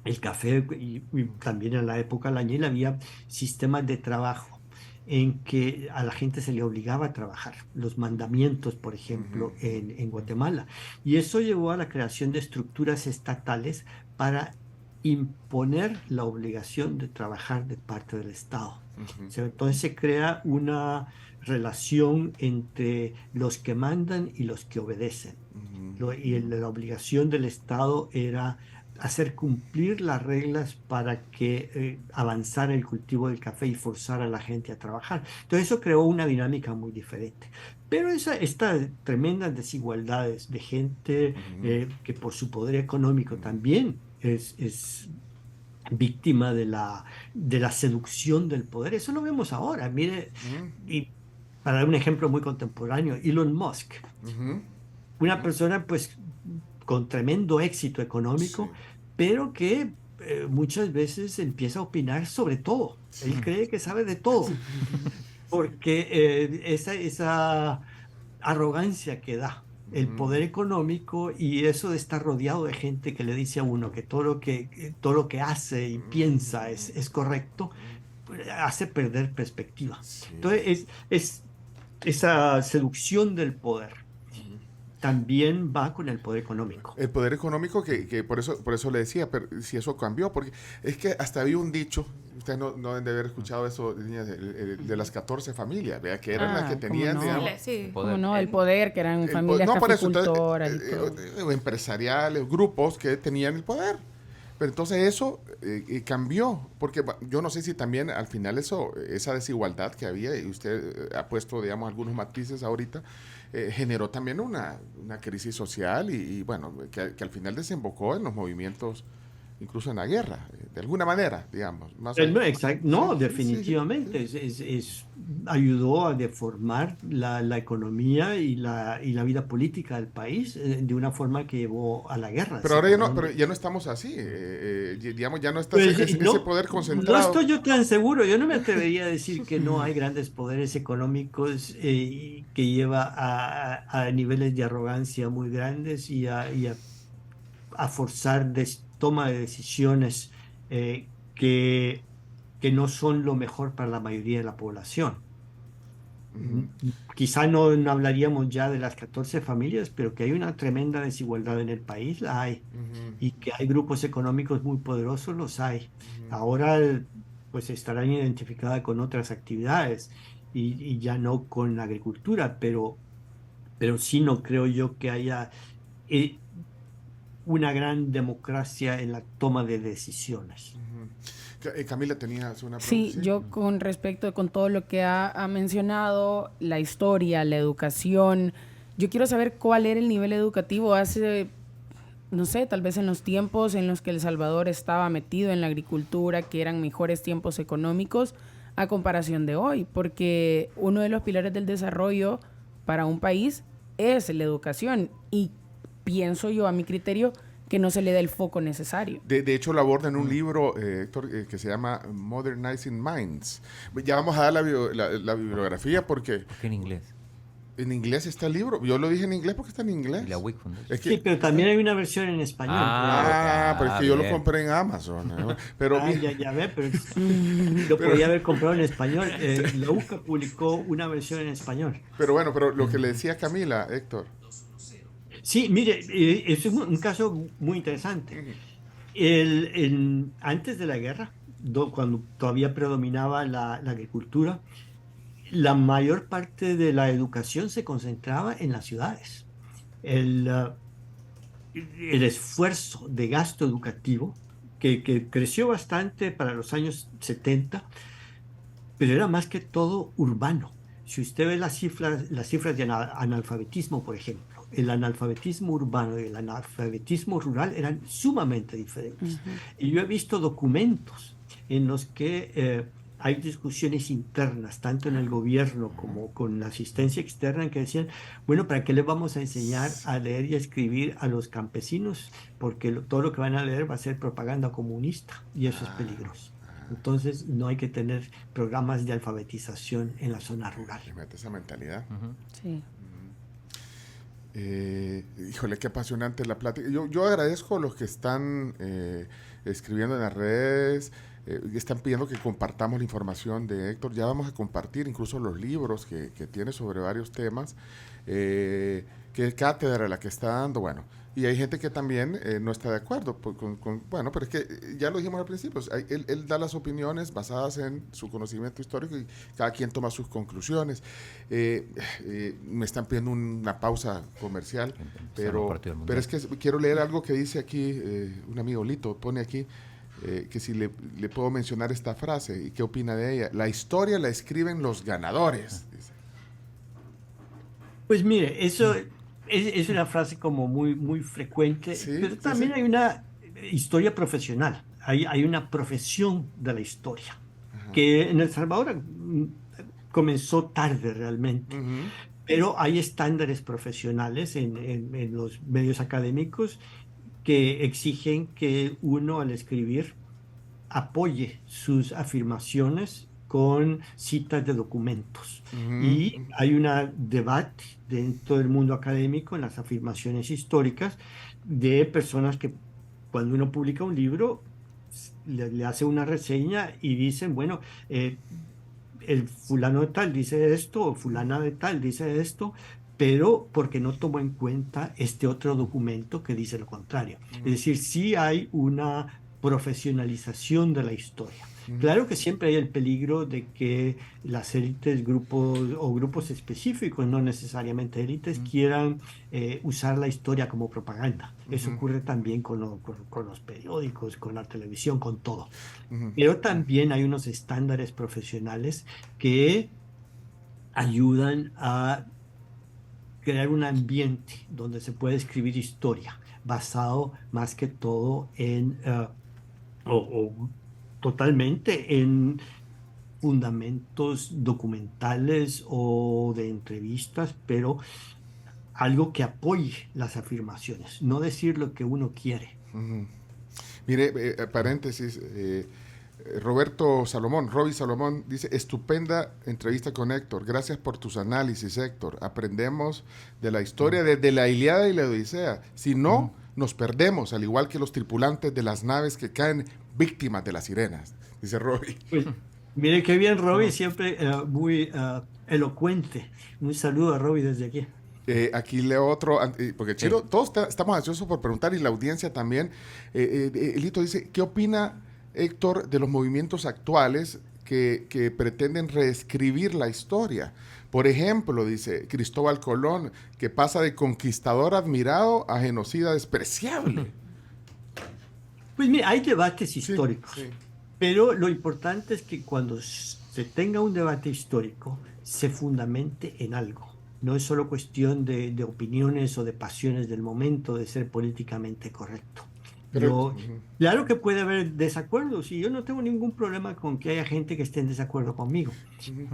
el café y también en la época del añil, había sistemas de trabajo en que a la gente se le obligaba a trabajar, los mandamientos, por ujú, ejemplo, ujú, en Guatemala. Y eso llevó a la creación de estructuras estatales para imponer la obligación de trabajar de parte del Estado. ujú, Entonces se crea una relación entre los que mandan y los que obedecen. ujú, La obligación del Estado era hacer cumplir las reglas para que avanzara el cultivo del café y forzar a la gente a trabajar. Entonces eso creó una dinámica muy diferente. Pero estas tremendas desigualdades de gente ujú, que por su poder económico también es víctima de la seducción del poder, eso lo vemos ahora. Mire, ujú, y para dar un ejemplo muy contemporáneo, Elon Musk, ujú, una ujú. persona pues con tremendo éxito Sí. económico, pero que muchas veces empieza a opinar sobre todo. Él cree que sabe de todo, porque esa arrogancia que da el Ujú, poder económico y eso de estar rodeado de gente que le dice a uno que todo lo que hace y piensa es correcto, pues, hace perder perspectiva. sí. Entonces, es esa seducción del poder también va con el poder económico. El poder económico que por eso le decía, pero si eso cambió, porque es que hasta había un dicho, ustedes no deben de haber escuchado eso, niñas, de las 14 familias, ¿vea? Que eran las que Cómo tenían, no. digamos, Sí. Cómo no, el poder, que eran el familias no por eso, entonces, caficultoras y todo. empresariales, grupos que tenían el poder. Pero entonces eso cambió, porque yo no sé si también al final esa desigualdad que había, y usted ha puesto, digamos, algunos matices ahorita, generó también una crisis social y bueno, que al final desembocó en los movimientos incluso en la guerra, de alguna manera, digamos. Más No, no, Sí, sí, definitivamente. Ayudó a deformar la economía y la vida política del país de una forma que llevó a la guerra. Pero ahora pero ya no estamos así, digamos, ya no está Pues, ese poder no concentrado. estoy yo tan seguro. Yo no me atrevería a decir que no hay grandes poderes económicos que lleva a niveles de arrogancia muy grandes a forzar toma de decisiones eh, que, que no son lo mejor para la mayoría de la población. Ujú, Quizá no hablaríamos ya de las 14 familias, pero que hay una tremenda desigualdad en el país, la hay. ujú, Y que hay grupos económicos muy poderosos, los hay. ujú. Ahora, pues estarán identificadas con otras actividades y ya no con la agricultura, pero sí no creo yo que haya eh, una gran democracia en la toma de decisiones. Camila, ¿tenías una pregunta? Sí, yo con respecto con todo lo que ha mencionado, la historia, la educación, yo quiero saber cuál era el nivel educativo hace, no sé, tal vez en los tiempos en los que El Salvador estaba metido en la agricultura, que eran mejores tiempos económicos a comparación de hoy, porque uno de los pilares del desarrollo para un país es la educación y pienso yo a mi criterio que no se le da el foco necesario. De hecho, lo aborda en un libro, Héctor, que se llama Modernizing Minds. Ya vamos a dar la bibliografía porque ¿Por qué en inglés? en inglés está el libro. Yo lo dije en inglés porque está en inglés. Y la WIC Foundation. Es que, Sí, pero también hay una versión en español. pero es que yo lo bien. compré en Amazon. ¿No? Pero, Ya ve, pero lo podía haber comprado en español. La UCA publicó una versión en español. pero lo que le decía Camila, Héctor. Sí, mire, es un caso muy interesante. Antes de la guerra, cuando todavía predominaba la agricultura, la mayor parte de la educación se concentraba en las ciudades. El esfuerzo de gasto educativo, que creció bastante para los años 70, pero era más que todo urbano. Si usted ve las cifras de analfabetismo, por ejemplo, el analfabetismo urbano y el analfabetismo rural eran sumamente diferentes. Y yo he visto documentos en los que hay discusiones internas, tanto en el gobierno como con la asistencia externa, en que decían, bueno, ¿para qué les vamos a enseñar a leer y a escribir a los campesinos? Porque todo lo que van a leer va a ser propaganda comunista y eso es peligroso. Entonces no hay que tener programas de alfabetización en la zona rural. Le mete esa mentalidad. Sí. Híjole, qué apasionante la plática. Yo agradezco a los que están escribiendo en las redes, están pidiendo que compartamos la información de Héctor. Ya vamos a compartir incluso los libros que tiene sobre varios temas, que cátedra la que está dando, bueno. Y hay gente que también no está de acuerdo bueno, pero es que ya lo dijimos al principio, él da las opiniones basadas en su conocimiento histórico y cada quien toma sus conclusiones. Me están pidiendo una pausa comercial, pero es que quiero leer algo que dice aquí un amigo Lito, pone aquí que si le puedo mencionar esta frase y qué opina de ella. La historia la escriben los ganadores, dice. Pues mire, eso es una frase como muy frecuente, Sí, pero sí, también sí. hay una historia profesional, hay una profesión de la historia, que en El Salvador comenzó tarde realmente, Ujú. pero hay estándares profesionales en los medios académicos que exigen que uno al escribir apoye sus afirmaciones con citas de documentos. Y hay un debate dentro del mundo académico en las afirmaciones históricas de personas que cuando uno publica un libro le hace una reseña y dicen, bueno, el fulano de tal dice esto o fulana de tal dice esto, pero porque no tomó en cuenta este otro documento que dice lo contrario. Es decir, sí hay una profesionalización de la historia. Claro que siempre hay el peligro de que las élites, grupos o grupos específicos, no necesariamente élites, quieran usar la historia como propaganda. Eso ocurre también con los periódicos, con la televisión, con todo. Pero también hay unos estándares profesionales que ayudan a crear un ambiente donde se puede escribir historia, basado más que todo en o totalmente en fundamentos documentales o de entrevistas, pero algo que apoye las afirmaciones, no decir lo que uno quiere. Mire, paréntesis, Roberto Salomón, Roby Salomón, dice, estupenda entrevista con Héctor, gracias por tus análisis, Héctor, aprendemos de la historia desde la Ilíada y la Odisea, si no, nos perdemos, al igual que los tripulantes de las naves que caen víctimas de las sirenas, dice Roby. Pues, mire qué bien, Roby, siempre muy elocuente. Un saludo a Roby desde aquí. Aquí leo otro, porque Chiro, todos estamos ansiosos por preguntar y la audiencia también. Elito dice, ¿qué opina Héctor de los movimientos actuales que pretenden reescribir la historia? Por ejemplo, dice Cristóbal Colón, que pasa de conquistador admirado a genocida despreciable. Pues mira, hay debates históricos, sí. pero lo importante es que cuando se tenga un debate histórico, se fundamente en algo. No es solo cuestión de opiniones o de pasiones del momento, de ser políticamente correcto. Claro que puede haber desacuerdos y yo no tengo ningún problema con que haya gente que esté en desacuerdo conmigo,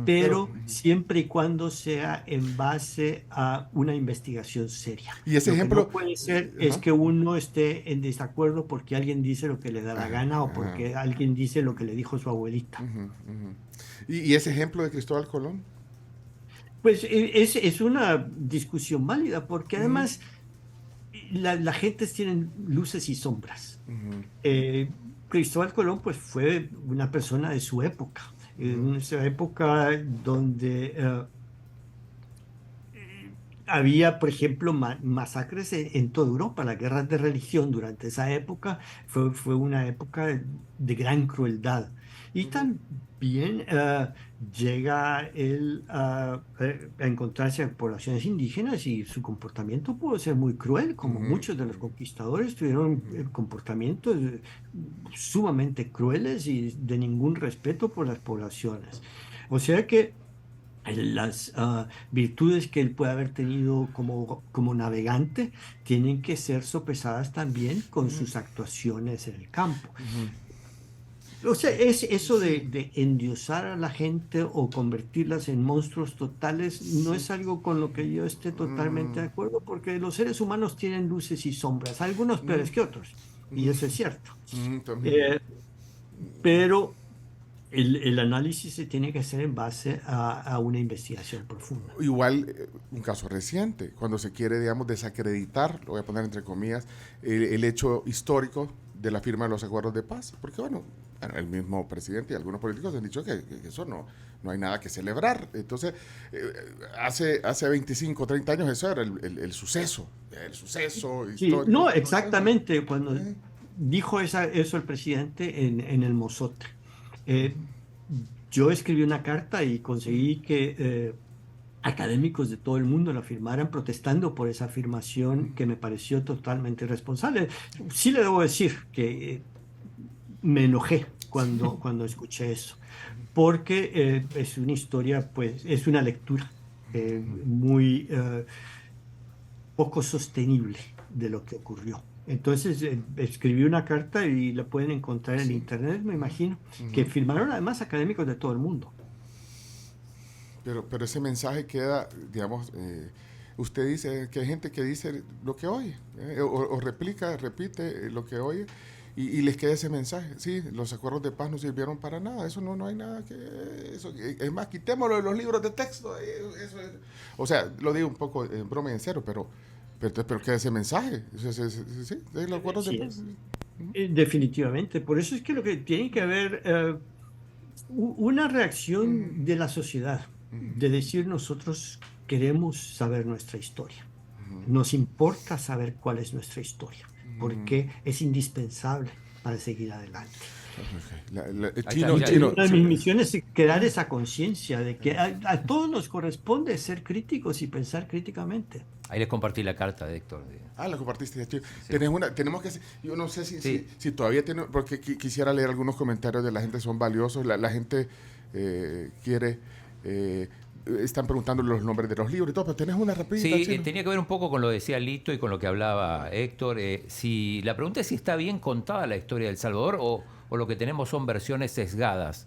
pero siempre y cuando sea en base a una investigación seria. Y ese Lo ejemplo que no puede ser es que uno esté en desacuerdo porque alguien dice lo que le da la gana o porque alguien dice lo que le dijo su abuelita. ¿Y ese ejemplo de Cristóbal Colón? Pues es una discusión válida porque además la gente tiene luces y sombras. Cristóbal Colón pues fue una persona de su época, en esa época donde había, por ejemplo, masacres en toda Europa. Las guerras de religión durante esa época fue una época de gran crueldad. Y también llega él a encontrarse con poblaciones indígenas y su comportamiento pudo ser muy cruel, como muchos de los conquistadores tuvieron comportamientos sumamente crueles y de ningún respeto por las poblaciones. O sea que las virtudes que él puede haber tenido como navegante tienen que ser sopesadas también con sus actuaciones en el campo. O sea, es eso de endiosar a la gente o convertirlas en monstruos totales, no es algo con lo que yo esté totalmente de acuerdo, porque los seres humanos tienen luces y sombras, algunos peores que otros, y eso es cierto. Pero el análisis se tiene que hacer en base a una investigación profunda. Igual, un caso reciente, cuando se quiere, digamos, desacreditar, lo voy a poner entre comillas, el hecho histórico de la firma de los acuerdos de paz, porque bueno, el mismo presidente y algunos políticos han dicho que eso no hay nada que celebrar. Entonces, hace 25, 30 años eso era el suceso histórico. No, exactamente, cuando dijo eso el presidente en el Mozote. Yo escribí una carta y conseguí que académicos de todo el mundo la firmaran protestando por esa afirmación que me pareció totalmente irresponsable. Sí le debo decir que me enojé cuando escuché eso, porque es una historia, pues es una lectura muy poco sostenible de lo que ocurrió. Entonces escribí una carta y la pueden encontrar en internet, me imagino, que firmaron además académicos de todo el mundo. Pero ese mensaje queda, digamos, usted dice que hay gente que dice lo que oye, o repite lo que oye, y les queda ese mensaje. Sí, los acuerdos de paz no sirvieron para nada, eso no hay nada que... es más, quitémoslo de los libros de texto. O sea, lo digo un poco en broma y en serio, pero queda ese mensaje. Sí, de los acuerdos de paz. Definitivamente, por eso es que lo que tiene que haber una reacción de la sociedad, de decir nosotros queremos saber nuestra historia, nos importa saber cuál es nuestra historia, porque es indispensable para seguir adelante. Una de mis misiones es crear esa conciencia de que a todos nos corresponde ser críticos y pensar críticamente. Ahí les compartí la carta de Héctor. La compartiste, tío. Sí. Tenemos que... Yo no sé si todavía tiene... Porque quisiera leer algunos comentarios de la gente, son valiosos. La gente quiere... están preguntando los nombres de los libros y todo, pero tenés una rapidita. Sí, tenía que ver un poco con lo que decía Lito y con lo que hablaba Héctor. La pregunta es si está bien contada la historia de El Salvador o o lo que tenemos son versiones sesgadas?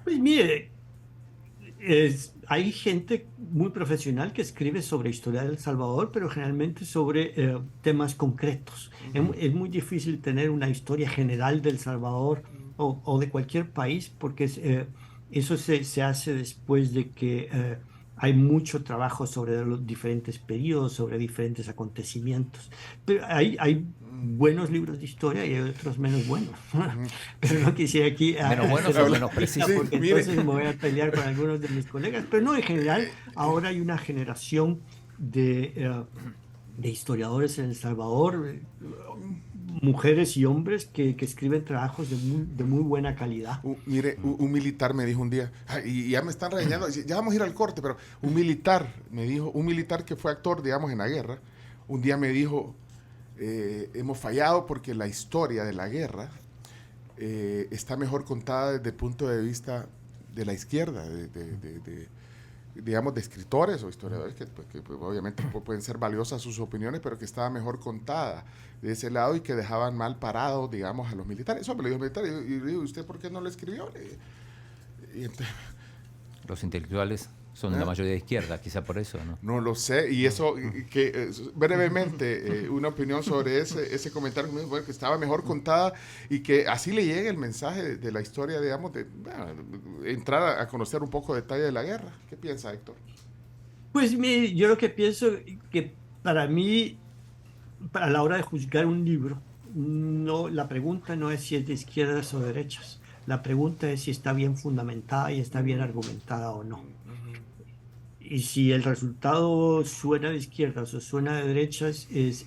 Pues mire, hay gente muy profesional que escribe sobre historia de El Salvador, pero generalmente sobre temas concretos. Es muy difícil tener una historia general de El Salvador o de cualquier país, porque eso se hace después de que hay mucho trabajo sobre los diferentes periodos, sobre diferentes acontecimientos. Pero hay buenos libros de historia y hay otros menos buenos. Pero no quisiera aquí Menos buenos o menos precisos. porque entonces me voy a pelear con algunos de mis colegas. Pero no, en general, ahora hay una generación de historiadores en El Salvador, mujeres y hombres que escriben trabajos de muy buena calidad. Mire, un militar me dijo un día, y ya me están regañando, ya vamos a ir al corte, pero un militar me dijo, un militar que fue actor, digamos, en la guerra, un día me dijo, hemos fallado porque la historia de la guerra está mejor contada desde el punto de vista de la izquierda, digamos, de escritores o historiadores que obviamente pueden ser valiosas sus opiniones, pero que estaba mejor contada de ese lado y que dejaban mal parados, digamos, a los militares. Eso me lo dijo el militar, y le digo, ¿usted por qué no lo escribió? Y entonces, Los intelectuales son la mayoría de izquierda, quizá por eso, ¿no? no lo sé, y eso, que brevemente, una opinión sobre ese comentario que me dijo, bueno, que estaba mejor contada y que así le llega el mensaje de la historia, digamos, entrar a conocer un poco de detalle de la guerra. ¿Qué piensa, Héctor? Pues mire, yo lo que pienso que para mí, a la hora de juzgar un libro, la pregunta no es si es de izquierdas o de derechas. La pregunta es si está bien fundamentada y está bien argumentada o no. Y si el resultado suena de izquierdas o suena de derechas, es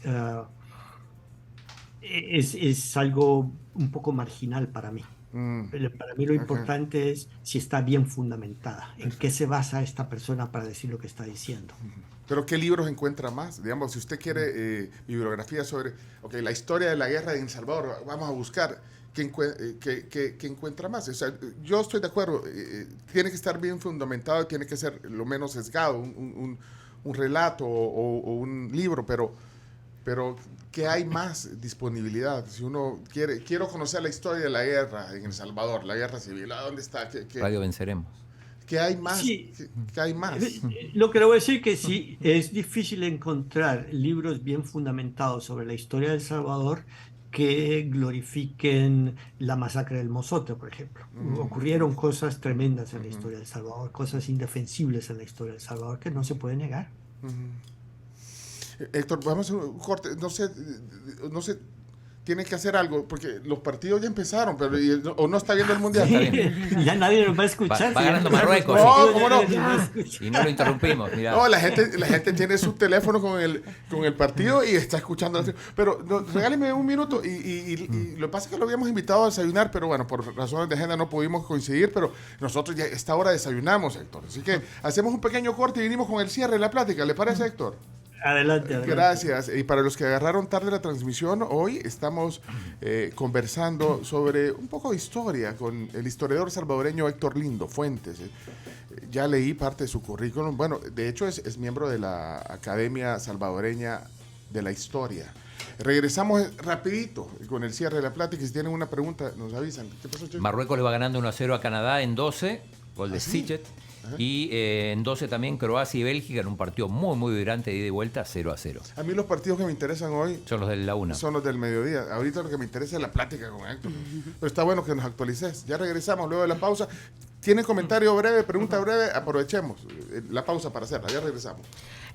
algo un poco marginal para mí. Para mí lo importante es si está bien fundamentada, en qué se basa esta persona para decir lo que está diciendo. Pero ¿qué libros encuentra más? Digamos, si usted quiere bibliografía sobre la historia de la guerra en El Salvador, vamos a buscar qué encuentra más. O sea, yo estoy de acuerdo, tiene que estar bien fundamentado, tiene que ser lo menos sesgado, un relato o un libro, pero ¿qué hay más disponibilidad? Si uno quiero conocer la historia de la guerra en El Salvador, la guerra civil, ¿a dónde está? Radio Venceremos. ¿Qué hay más? Sí. ¿Qué hay más? Lo que le voy a decir que sí, es difícil encontrar libros bien fundamentados sobre la historia de El Salvador que glorifiquen la masacre del Mozote, por ejemplo. Ocurrieron cosas tremendas en la historia de El Salvador, cosas indefensibles en la historia de El Salvador que no se puede negar. Héctor, vamos a un corte. No sé, tiene que hacer algo, porque los partidos ya empezaron, pero o no está viendo el Mundial. Sí, ya nadie nos va a escuchar. Va ganando Marruecos. No, ¿cómo no? Y no lo interrumpimos. Mirá. No, la gente tiene su teléfono con el partido y está escuchando. Pero regáleme un minuto. Y lo que pasa es que lo habíamos invitado a desayunar, pero bueno, por razones de agenda no pudimos coincidir, pero nosotros ya a esta hora desayunamos, Héctor. Así que hacemos un pequeño corte y venimos con el cierre de la plática. ¿Le parece, Héctor? Adelante. Gracias. Y para los que agarraron tarde la transmisión, hoy estamos conversando sobre un poco de historia con el historiador salvadoreño Héctor Lindo Fuentes. Ya leí parte de su currículum. Bueno, de hecho es miembro de la Academia Salvadoreña de la Historia. Regresamos rapidito con el cierre de la plática. Si tienen una pregunta, nos avisan. ¿Qué pasó, Chico? Marruecos le va ganando 1-0 a Canadá en 12, gol de Sichet. Y en 12 también Croacia y Bélgica en un partido muy, muy vibrante de ida y vuelta, 0-0. A mí los partidos que me interesan hoy son los de la 1. Son los del mediodía. Ahorita lo que me interesa es la plática con Héctor. Pero está bueno que nos actualices. Ya regresamos luego de la pausa. ¿Tiene comentario breve, pregunta breve? Aprovechemos la pausa para hacerla. Ya regresamos.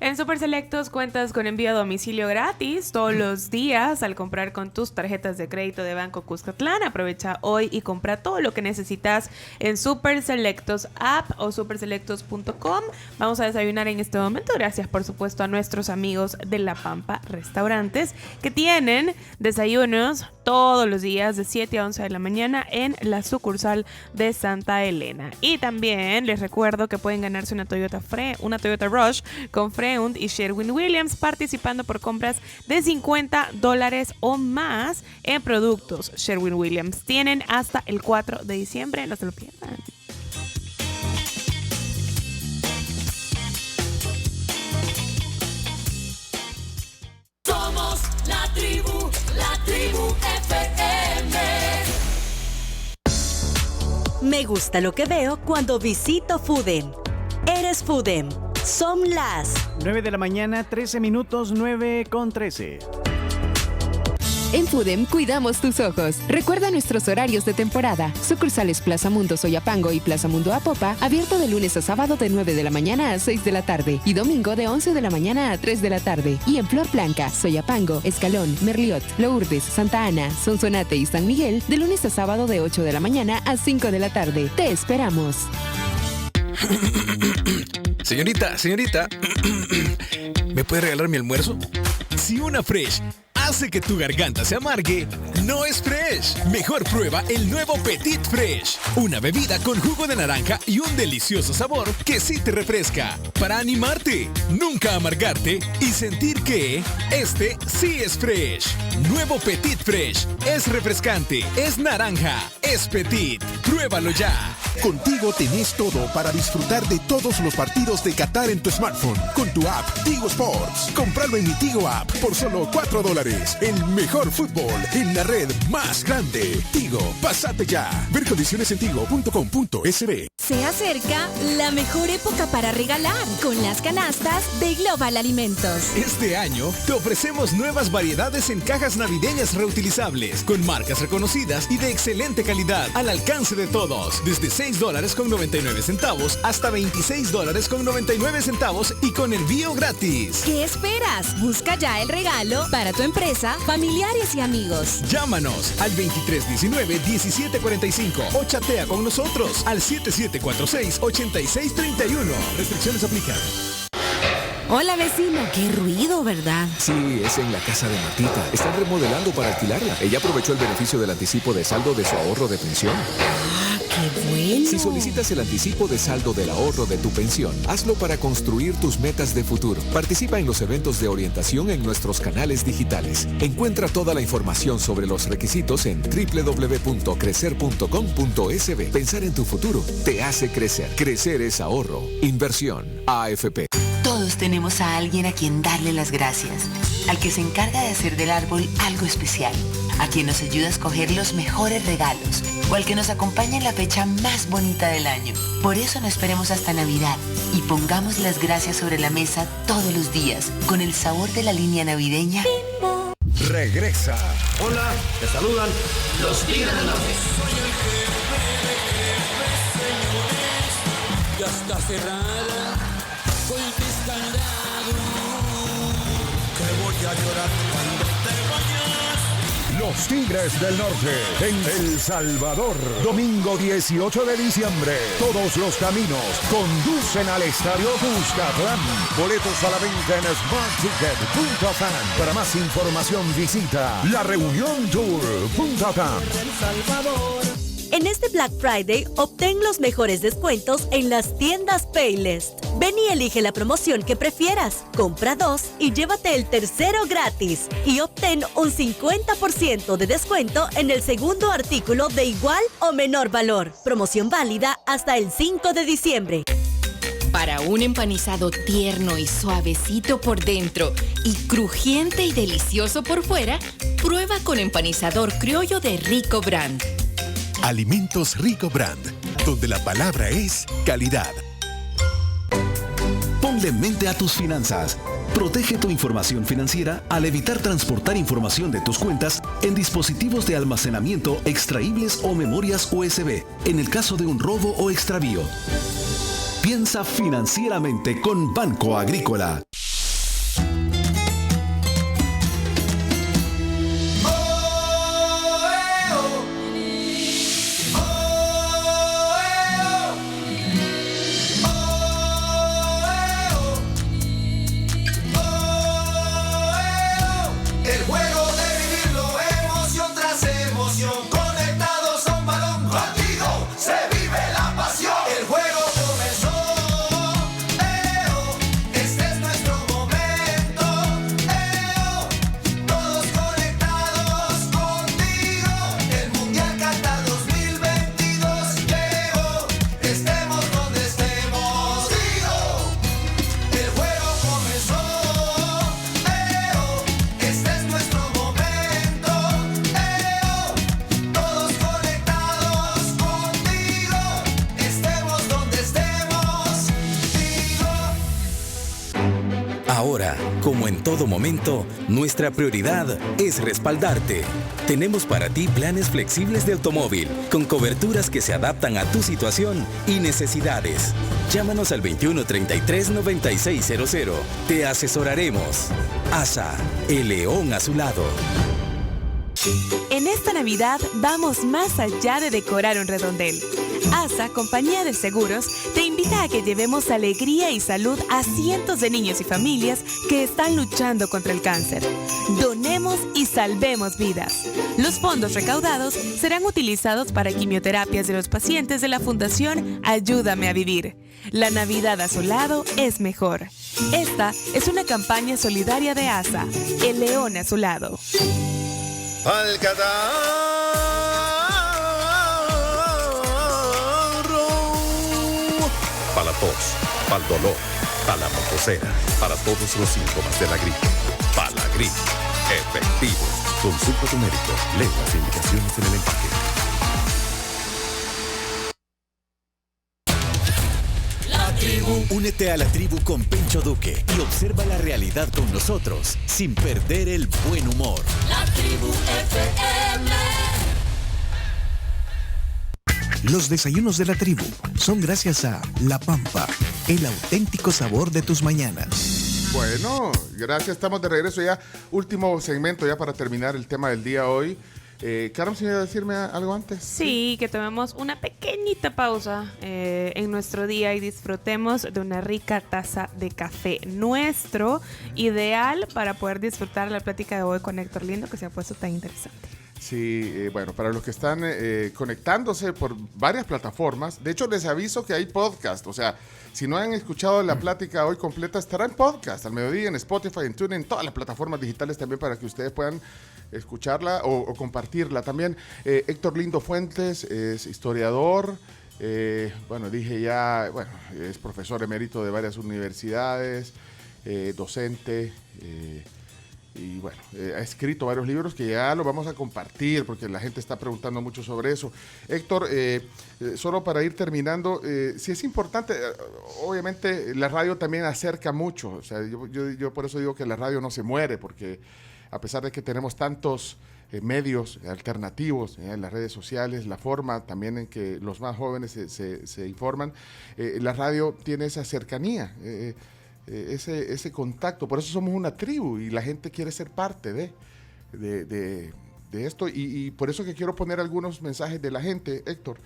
En Super Selectos cuentas con envío a domicilio gratis todos los días al comprar con tus tarjetas de crédito de Banco Cuscatlán. Aprovecha hoy y compra todo lo que necesitas en Super Selectos app o superselectos.com. Vamos a desayunar en este momento. Gracias, por supuesto, a nuestros amigos de La Pampa Restaurantes que tienen desayunos todos los días de 7 a 11 de la mañana en la sucursal de Santa Elena. Y también les recuerdo que pueden ganarse una Toyota Rush con Freund y Sherwin-Williams participando por compras de $50 o más en productos Sherwin-Williams. Tienen hasta el 4 de diciembre, no se lo pierdan. Somos la tribu FM. Me gusta lo que veo cuando visito Foodem. Eres Foodem. Son las 9 de la mañana, 13 minutos, 9:13. En Foodem cuidamos tus ojos. Recuerda nuestros horarios de temporada. Sucursales Plaza Mundo Soyapango y Plaza Mundo Apopa, abierto de lunes a sábado de 9 de la mañana a 6 de la tarde y domingo de 11 de la mañana a 3 de la tarde. Y en Flor Blanca, Soyapango, Escalón, Merliot, Lourdes, Santa Ana, Sonsonate y San Miguel, de lunes a sábado de 8 de la mañana a 5 de la tarde. Te esperamos. Señorita, ¿me puede regalar mi almuerzo? Si una Fresh hace que tu garganta se amargue, no es Fresh. Mejor prueba el nuevo Petit Fresh. Una bebida con jugo de naranja y un delicioso sabor que sí te refresca. Para animarte, nunca amargarte y sentir que este sí es Fresh. Nuevo Petit Fresh. Es refrescante, es naranja, es Petit. Pruébalo ya. Contigo tenés todo para disfrutar de todos los partidos de Qatar en tu smartphone con tu app Tigo Sports. Cómpralo en mi Tigo app por solo $4. El mejor fútbol en la red más grande. Tigo, pásate ya. Ver condiciones en tigo.com.sb. Se acerca la mejor época para regalar con las canastas de Global Alimentos. Este año te ofrecemos nuevas variedades en cajas navideñas reutilizables con marcas reconocidas y de excelente calidad al alcance de todos. Desde $6.99 hasta $26.99 y con envío gratis. ¿Qué esperas? Busca ya el regalo para tu empresa, familiares y amigos. Llámanos al 2319-1745 o chatea con nosotros al 7746-8631. Restricciones aplican. Hola vecino, qué ruido, ¿verdad? Sí, es en la casa de Martita. Están remodelando para alquilarla. Ella aprovechó el beneficio del anticipo de saldo de su ahorro de pensión. ¡Ah, qué bueno! Si solicitas el anticipo de saldo del ahorro de tu pensión, hazlo para construir tus metas de futuro. Participa en los eventos de orientación en nuestros canales digitales. Encuentra toda la información sobre los requisitos en www.crecer.com.sb. Pensar en tu futuro te hace crecer. Crecer es ahorro. Inversión. AFP. Todos tenemos a alguien a quien darle las gracias, al que se encarga de hacer del árbol algo especial, a quien nos ayuda a escoger los mejores regalos o al que nos acompaña en la fecha más bonita del año. Por eso no esperemos hasta Navidad y pongamos las gracias sobre la mesa todos los días, con el sabor de la línea navideña. Regresa. Hola, te saludan los Tigres del Norte. Ya está cerrada, soy descarado, que voy a llorar cuando te vayas. Los Tigres del Norte en El Salvador. Domingo 18 de diciembre. Todos los caminos conducen al Estadio Cuscatlán. Boletos a la venta en smartticket.com. Para más información visita lareuniontour.com. En este Black Friday, obtén los mejores descuentos en las tiendas Paylist. Ven y elige la promoción que prefieras. Compra 2 y llévate el tercero gratis. Y obtén un 50% de descuento en el segundo artículo de igual o menor valor. Promoción válida hasta el 5 de diciembre. Para un empanizado tierno y suavecito por dentro y crujiente y delicioso por fuera, prueba con empanizador criollo de Rico Brand. Alimentos Rico Brand, donde la palabra es calidad. Ponle mente a tus finanzas. Protege tu información financiera al evitar transportar información de tus cuentas en dispositivos de almacenamiento extraíbles o memorias USB, en el caso de un robo o extravío. Piensa financieramente con Banco Agrícola. El juego comenzó, este es nuestro Ahora, como en todo momento, nuestra prioridad es respaldarte. Tenemos para ti planes flexibles de automóvil, con coberturas que se adaptan a tu situación y necesidades. Llámanos al 2133-9600. Te asesoraremos. ASA, el león a su lado. En esta Navidad vamos más allá de decorar un redondel. ASA, compañía de seguros, te invita a que llevemos alegría y salud a cientos de niños y familias que están luchando contra el cáncer. Donemos y salvemos vidas. Los fondos recaudados serán utilizados para quimioterapias de los pacientes de la Fundación Ayúdame a Vivir. La Navidad a su lado es mejor. Esta es una campaña solidaria de ASA, el león a su lado. Al catarro, para la tos, para el dolor, para la motosera, para todos los síntomas de la gripe. Para la gripe, efectivo. Consulta a tu médico, lee las indicaciones en el empaque. Únete a la tribu con Pencho Duque y observa la realidad con nosotros sin perder el buen humor. La tribu FM. Los desayunos de la tribu son gracias a La Pampa, el auténtico sabor de tus mañanas. Bueno, gracias, estamos de regreso ya. Último segmento ya para terminar el tema del día hoy. Carmen, ¿se iba a decirme algo antes? Sí, que tomemos una pequeñita pausa en nuestro día y disfrutemos de una rica taza de café nuestro, ideal para poder disfrutar la plática de hoy con Héctor Lindo, que se ha puesto tan interesante. Sí, bueno, para los que están conectándose por varias plataformas, de hecho les aviso que hay podcast, o sea, si no han escuchado la plática hoy completa, estará en podcast, al mediodía, en Spotify, en TuneIn, en todas las plataformas digitales también para que ustedes puedan escucharla o compartirla también. Héctor Lindo Fuentes es historiador, bueno, dije ya, bueno, es profesor emérito de varias universidades, docente, y bueno, ha escrito varios libros que ya los vamos a compartir porque la gente está preguntando mucho sobre eso. Héctor, solo para ir terminando, sí es importante, obviamente la radio también acerca mucho, o sea, yo por eso digo que la radio no se muere, porque a pesar de que tenemos tantos medios alternativos en las redes sociales, la forma también en que los más jóvenes se informan, la radio tiene esa cercanía, ese contacto, por eso somos una tribu y la gente quiere ser parte de esto y por eso que quiero poner algunos mensajes de la gente, Héctor,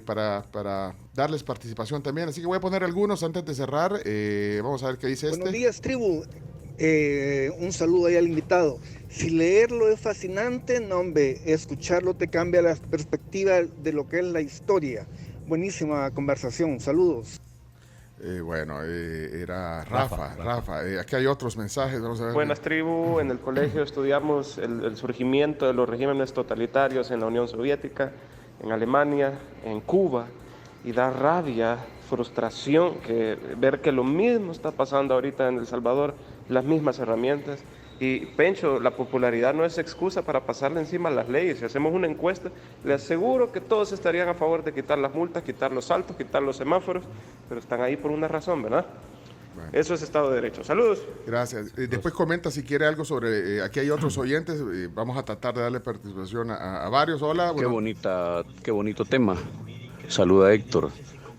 para darles participación también, así que voy a poner algunos antes de cerrar. Vamos a ver qué dice Buenos días, tribu. Un saludo ahí al invitado. Si leerlo es fascinante, no hombre, escucharlo te cambia la perspectiva de lo que es la historia. Buenísima conversación, saludos. Bueno, era Rafa. Aquí hay otros mensajes, vamos a ver. Buenas, tribu. En el colegio estudiamos el surgimiento de los regímenes totalitarios en la Unión Soviética, en Alemania, en Cuba, y da rabia, frustración ver que lo mismo está pasando ahorita en El Salvador, las mismas herramientas. Y Pencho, la popularidad no es excusa para pasarle encima a las leyes. Si hacemos una encuesta, le aseguro que todos estarían a favor de quitar las multas, quitar los saltos, quitar los semáforos, pero están ahí por una razón, ¿verdad? Bueno. Eso es Estado de Derecho. Saludos. Gracias. Después comenta si quiere algo sobre... aquí hay otros oyentes, vamos a tratar de darle participación a varios. Hola. Bueno. Qué bonito tema. Saluda Héctor.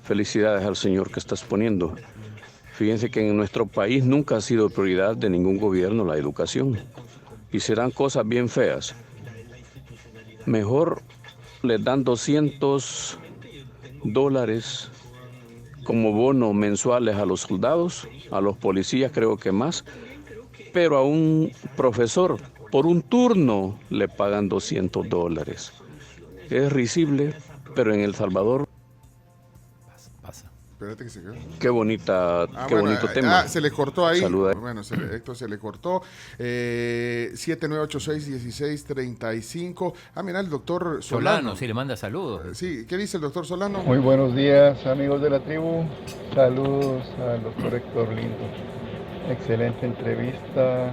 Felicidades al señor que estás poniendo. Fíjense que en nuestro país nunca ha sido prioridad de ningún gobierno la educación. Y serán cosas bien feas. Mejor les dan $200 como bono mensuales a los soldados, a los policías creo que más, pero a un profesor por un turno le pagan $200. Es risible, pero en El Salvador... Espérate que se quedó. Qué bonito tema. Se le cortó ahí. Saluda. Bueno, Héctor se le cortó. 7986-1635. Mira, el doctor Solano. Sí, le manda saludos. Sí, ¿qué dice el doctor Solano? Muy buenos días, amigos de la tribu. Saludos al doctor Héctor Lindo. Excelente entrevista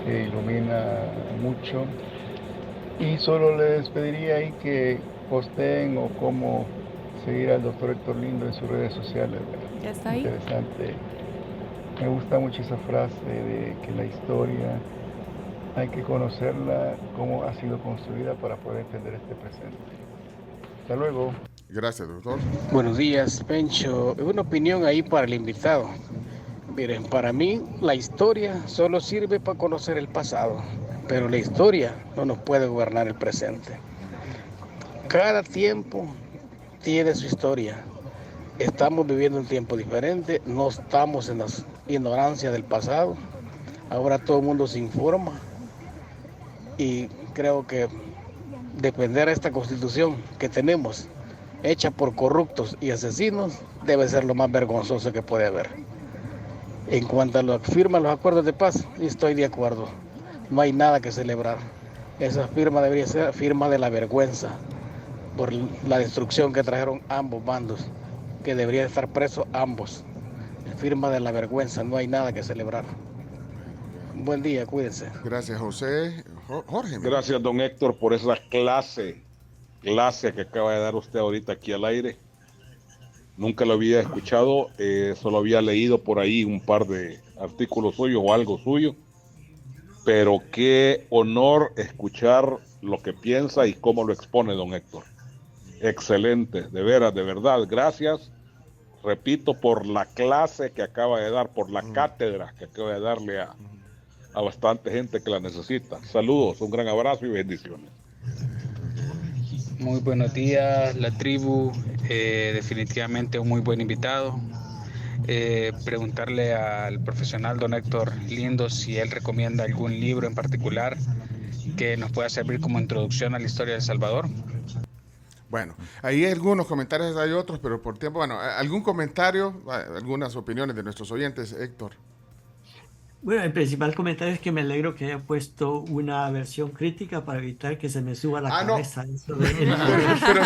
que ilumina mucho. Y solo les pediría ahí que posteen o cómo seguir al doctor Héctor Lindo en sus redes sociales. ¿Ya está ahí? Interesante Me gusta mucho esa frase de que la historia hay que conocerla, cómo ha sido construida para poder entender este presente. Hasta luego. Gracias, doctor. Buenos días, Pencho. Una opinión ahí para el invitado. Miren, para mí la historia solo sirve para conocer el pasado, pero la historia no nos puede gobernar el presente. Cada tiempo tiene su historia. Estamos viviendo un tiempo diferente, no estamos en la ignorancia del pasado. Ahora todo el mundo se informa y creo que defender esta constitución que tenemos, hecha por corruptos y asesinos, debe ser lo más vergonzoso que puede haber. En cuanto a lo que firman los acuerdos de paz, estoy de acuerdo. No hay nada que celebrar. Esa firma debería ser firma de la vergüenza por la destrucción que trajeron ambos bandos, que deberían estar presos ambos. Firma de la vergüenza, no hay nada que celebrar. Buen día, cuídense. Gracias, José. Jorge. Gracias, don Héctor, por esa clase que acaba de dar usted ahorita aquí al aire. Nunca lo había escuchado, solo había leído por ahí un par de artículos suyos o algo suyo, pero qué honor escuchar lo que piensa y cómo lo expone don Héctor. Excelente, de veras, de verdad, gracias, repito, por la clase que acaba de dar, por la cátedra que acaba de darle a bastante gente que la necesita. Saludos, un gran abrazo y bendiciones. Muy buenos días, la tribu, definitivamente un muy buen invitado. Preguntarle al profesional don Héctor Lindo si él recomienda algún libro en particular que nos pueda servir como introducción a la historia de El Salvador. Bueno, ahí hay algunos comentarios, hay otros, pero por tiempo, bueno, ¿algún comentario, algunas opiniones de nuestros oyentes, Héctor? Bueno, el principal comentario es que me alegro que haya puesto una versión crítica para evitar que se me suba la cabeza. No. Eso de... pero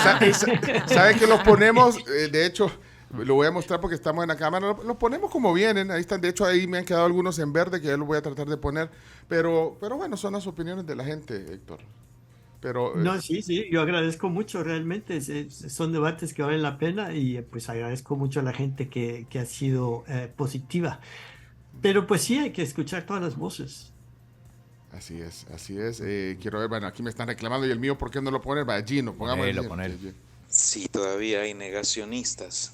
¿sabe que los ponemos? De hecho, lo voy a mostrar porque estamos en la cámara. Los ponemos como vienen. Ahí están. De hecho, ahí me han quedado algunos en verde que ya los voy a tratar de poner. Pero bueno, son las opiniones de la gente, Héctor. Pero, no, sí, yo agradezco mucho realmente. Son debates que valen la pena y pues agradezco mucho a la gente que ha sido positiva. Pero pues sí, hay que escuchar todas las voces. Así es. Quiero ver, bueno, aquí me están reclamando y el mío, ¿por qué no lo ponen? Va, Gino, pongamos Ponelo. Si todavía hay negacionistas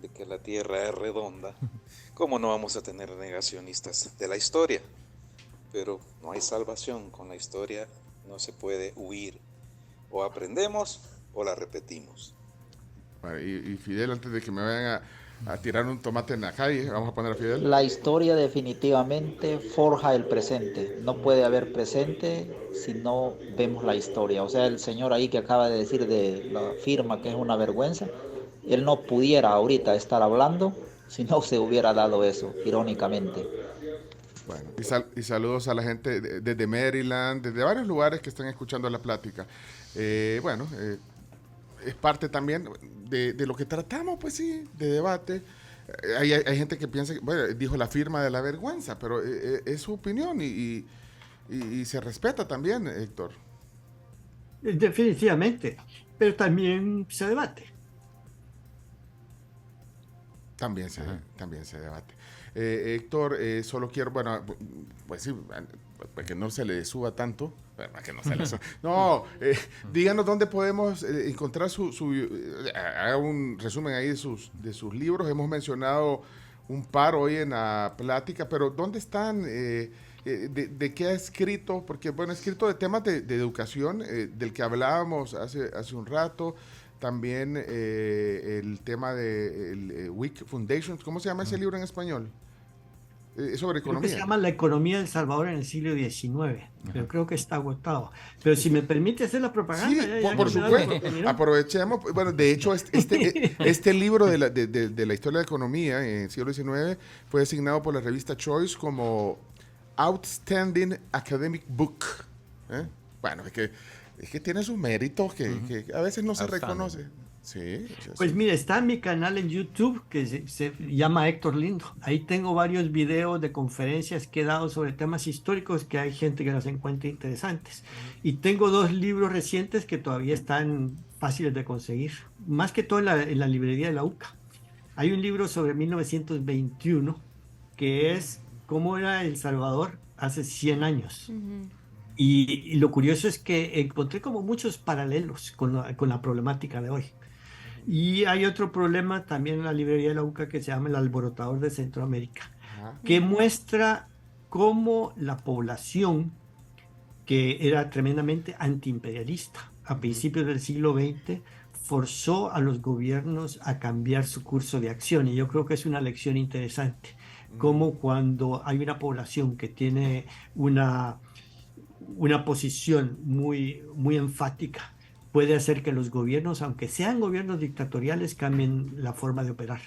de que la Tierra es redonda, ¿cómo no vamos a tener negacionistas de la historia? Pero no hay salvación con la historia, no se puede huir. O aprendemos o la repetimos. Bueno, y Fidel, antes de que me vayan a tirar un tomate en la calle, vamos a poner a Fidel. La historia definitivamente forja el presente. No puede haber presente si no vemos la historia. O sea, el señor ahí que acaba de decir de la firma que es una vergüenza, él no pudiera ahorita estar hablando si no se hubiera dado eso, irónicamente. Bueno, y saludos a la gente desde Maryland, desde varios lugares que están escuchando la plática. Es parte también de lo que tratamos, pues sí, de debate. Hay gente que piensa, bueno, dijo la firma de la vergüenza, pero es su opinión y se respeta también, Héctor. Definitivamente, pero también se debate. También se debate. Héctor, solo quiero, bueno, pues sí, para que no se le suba tanto. Para que no se le suba. No, díganos dónde podemos encontrar haga un resumen ahí de sus libros. Hemos mencionado un par hoy en la plática, pero ¿dónde están? ¿De qué ha escrito? Porque, bueno, ha escrito de temas de educación, del que hablábamos hace un rato. También el tema de Week Foundation. ¿Cómo se llama ese libro en español? Sobre economía. Creo que se llama La economía del Salvador en el siglo XIX, pero creo que está agotado. Pero si me permite hacer la propaganda. Sí, por supuesto. Aprovechemos. Bueno, de hecho, este libro de la historia de la economía en el siglo XIX fue designado por la revista Choice como Outstanding Academic Book. Bueno, es que tiene sus méritos que a veces no se reconoce. Sí, pues mire, está en mi canal en YouTube que se llama Héctor Lindo. Ahí tengo varios videos de conferencias que he dado sobre temas históricos que hay gente que los encuentra interesantes. Y tengo 2 libros recientes que todavía están fáciles de conseguir, más que todo en la librería de la UCA. Hay un libro sobre 1921 que es cómo era El Salvador hace 100 años. Y lo curioso es que encontré como muchos paralelos con la problemática de hoy. Y hay otro problema también en la librería de la UCA que se llama El Alborotador de Centroamérica, que muestra cómo la población, que era tremendamente antiimperialista a principios del siglo XX, forzó a los gobiernos a cambiar su curso de acción. Y yo creo que es una lección interesante, como cuando hay una población que tiene una posición muy, muy enfática, puede hacer que los gobiernos, aunque sean gobiernos dictatoriales, cambien la forma de operar.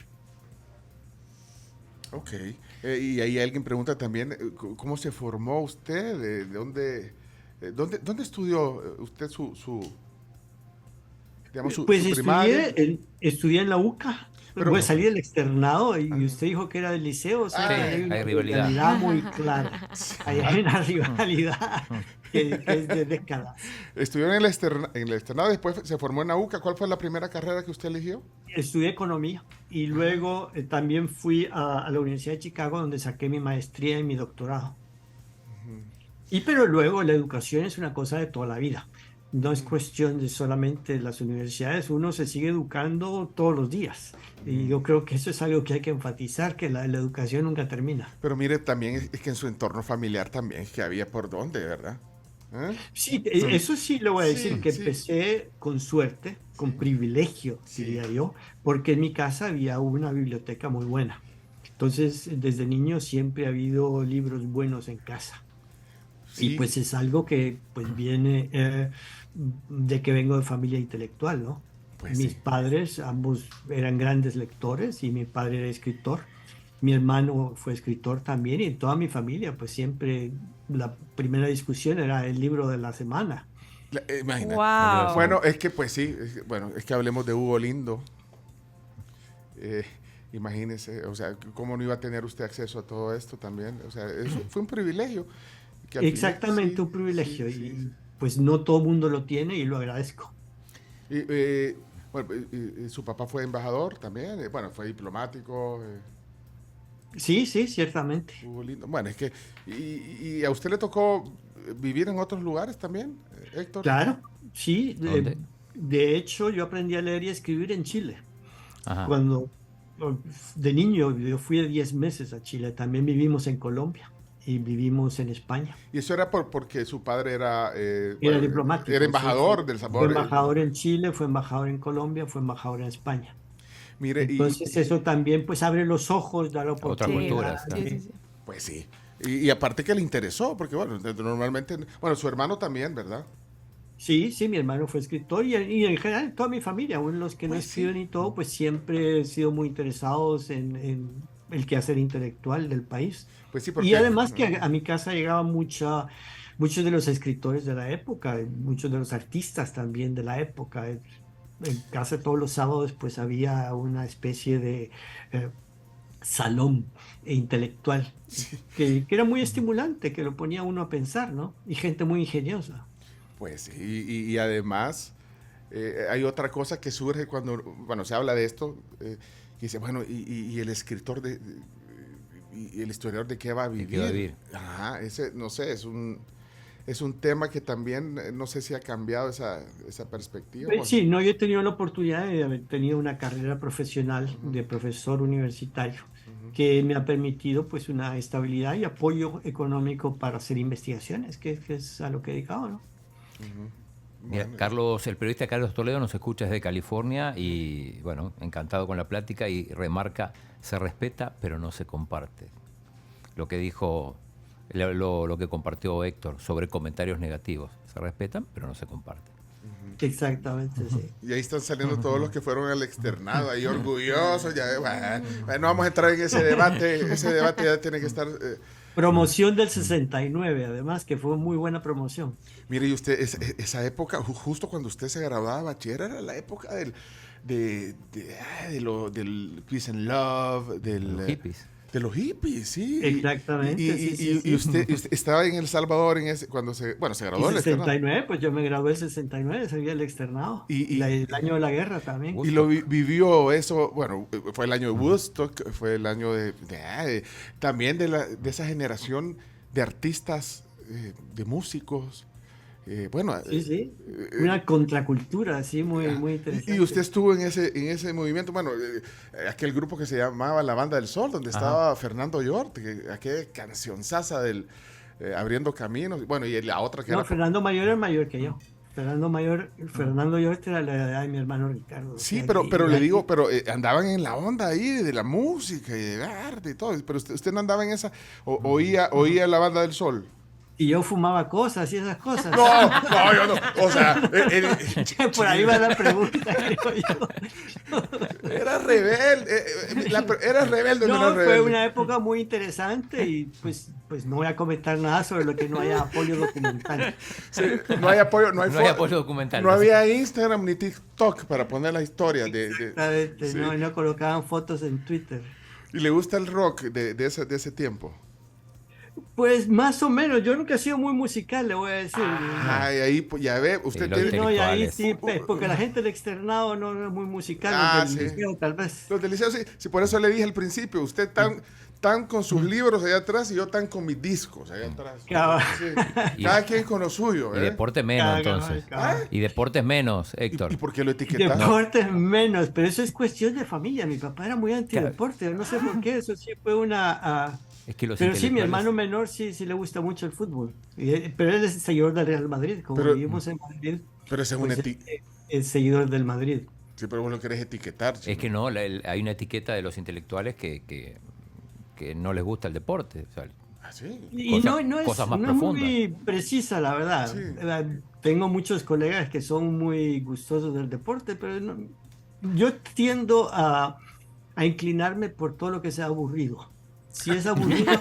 Ok. Y ahí alguien pregunta también, ¿cómo se formó usted? ¿De dónde estudió usted su primaria? Estudié en la UCA. Pero, pues salí del externado y usted dijo que era del liceo. O sea, hay rivalidad. Muy clara. Hay una rivalidad que es de décadas. Estudió en el externado, después se formó en la UCA. ¿Cuál fue la primera carrera que usted eligió? Estudié economía y luego también fui a la Universidad de Chicago, donde saqué mi maestría y mi doctorado. Pero luego la educación es una cosa de toda la vida. No es cuestión de solamente las universidades, uno se sigue educando todos los días. Y yo creo que eso es algo que hay que enfatizar, que la educación nunca termina. Pero mire, también es que en su entorno familiar también es que había por dónde, ¿verdad? Sí, eso sí le voy a decir, que empecé con suerte, con privilegio, diría yo, porque en mi casa había una biblioteca muy buena. Entonces, desde niño siempre ha habido libros buenos en casa. Y pues es algo que pues viene de que vengo de familia intelectual, ¿no? Pues mis padres, ambos eran grandes lectores y mi padre era escritor. Mi hermano fue escritor también y en toda mi familia pues siempre la primera discusión era el libro de la semana. Imagínate. Wow. Bueno, es que pues sí, es que hablemos de Hugo Lindo. Imagínese, o sea, ¿cómo no iba a tener usted acceso a todo esto también? O sea, eso fue un privilegio. Exactamente, final, un privilegio. Y pues no todo el mundo lo tiene y lo agradezco. Su papá fue embajador también, fue diplomático. Sí, ciertamente. Bueno, es que y a usted le tocó vivir en otros lugares también, Héctor. Claro, sí. De hecho, yo aprendí a leer y a escribir en Chile. Ajá. Cuando de niño yo fui de 10 meses a Chile. También vivimos en Colombia. Y vivimos en España. ¿Y eso era porque su padre era diplomático? Era embajador del Salvador. Fue embajador en Chile, fue embajador en Colombia, fue embajador en España. Mire, entonces eso también pues abre los ojos, da la oportunidad. Otras culturas. Sí. Pues sí. Y aparte que le interesó, porque normalmente, su hermano también, ¿verdad? Sí, mi hermano fue escritor y en general toda mi familia, aún los que no escriben y todo, pues siempre he sido muy interesados en el quehacer intelectual del país. Pues sí, porque, y además que a mi casa llegaban muchos de los escritores de la época, muchos de los artistas también de la época. En casa todos los sábados pues había una especie de salón intelectual que era muy estimulante, que lo ponía uno a pensar, ¿no? Y gente muy ingeniosa. Pues sí, y además hay otra cosa que surge cuando se habla de esto, que dice, y el escritor y el historiador de qué va a vivir. Ajá, ese, no sé, es un tema que también no sé si ha cambiado esa perspectiva. Sí, yo he tenido la oportunidad de haber tenido una carrera profesional de profesor universitario que me ha permitido pues una estabilidad y apoyo económico para hacer investigaciones, que es a lo que he dedicado, ¿no? Mira, el periodista Carlos Toledo nos escucha desde California y, encantado con la plática y remarca, se respeta pero no se comparte. Lo que dijo, lo que compartió Héctor sobre comentarios negativos, se respetan pero no se comparten. Exactamente, sí. Y ahí están saliendo todos los que fueron al externado, ahí orgullosos, no vamos a entrar en ese debate ya tiene que estar... Promoción del 69, además, que fue muy buena promoción. Mire, y usted, esa época, justo cuando usted se graduaba de bachiller, era la época del Peace and Love, de De los hippies, sí. Exactamente. Y usted estaba en El Salvador cuando se graduó. En el 69, pues yo me gradué en el 69, salí el externado. El año de la guerra también. Y lo vivió eso, bueno, fue el año de Woodstock, fue el año también de esa generación de artistas, de músicos. Sí. Una contracultura, así muy interesante. Y usted estuvo en ese movimiento, aquel grupo que se llamaba La Banda del Sol, donde estaba Fernando Llort, aquella cancionzaza del Abriendo Caminos, y la otra que era... Fernando Mayor es mayor que yo. Fernando Llort era la edad de mi hermano Ricardo. Sí, pero andaban en la onda ahí de la música y de arte y todo, pero usted no andaba en esa, oía La Banda del Sol. Y yo fumaba cosas y esas cosas. No, yo no. O sea, por ahí va la pregunta, creo yo. Era rebelde. Era rebelde. No, fue una época muy interesante y pues no voy a comentar nada sobre lo que no haya apoyo documental. Sí, no hay apoyo documental. No había Instagram ni TikTok para poner la historia no colocaban fotos en Twitter. ¿Y le gusta el rock de ese tiempo? Pues más o menos, yo nunca he sido muy musical, le voy a decir. Ay, ahí pues, ya ve, usted tiene... No, y ahí sí, porque la gente del externado no es muy musical, los del liceo tal vez. Los del liceo sí, por eso le dije al principio, usted tan con sus libros allá atrás y yo tan con mis discos allá atrás. Cada quien con lo suyo. Y deporte menos, entonces. Y deportes menos, Héctor. ¿Y por qué lo etiquetaron? Deportes menos, pero eso es cuestión de familia. Mi papá era muy antideporte, no sé por qué, eso sí fue una... Pero sí, mi hermano menor sí le gusta mucho el fútbol. Pero él es seguidor del Real Madrid, como vivimos en Madrid. Pero ese es es seguidor del Madrid. Sí, pero vos lo querés etiquetar. Es que no, hay una etiqueta de los intelectuales que no les gusta el deporte. O sea, y no es muy precisa, la verdad. Sí. Tengo muchos colegas que son muy gustosos del deporte, pero yo tiendo a inclinarme por todo lo que sea aburrido. Si es aburrido,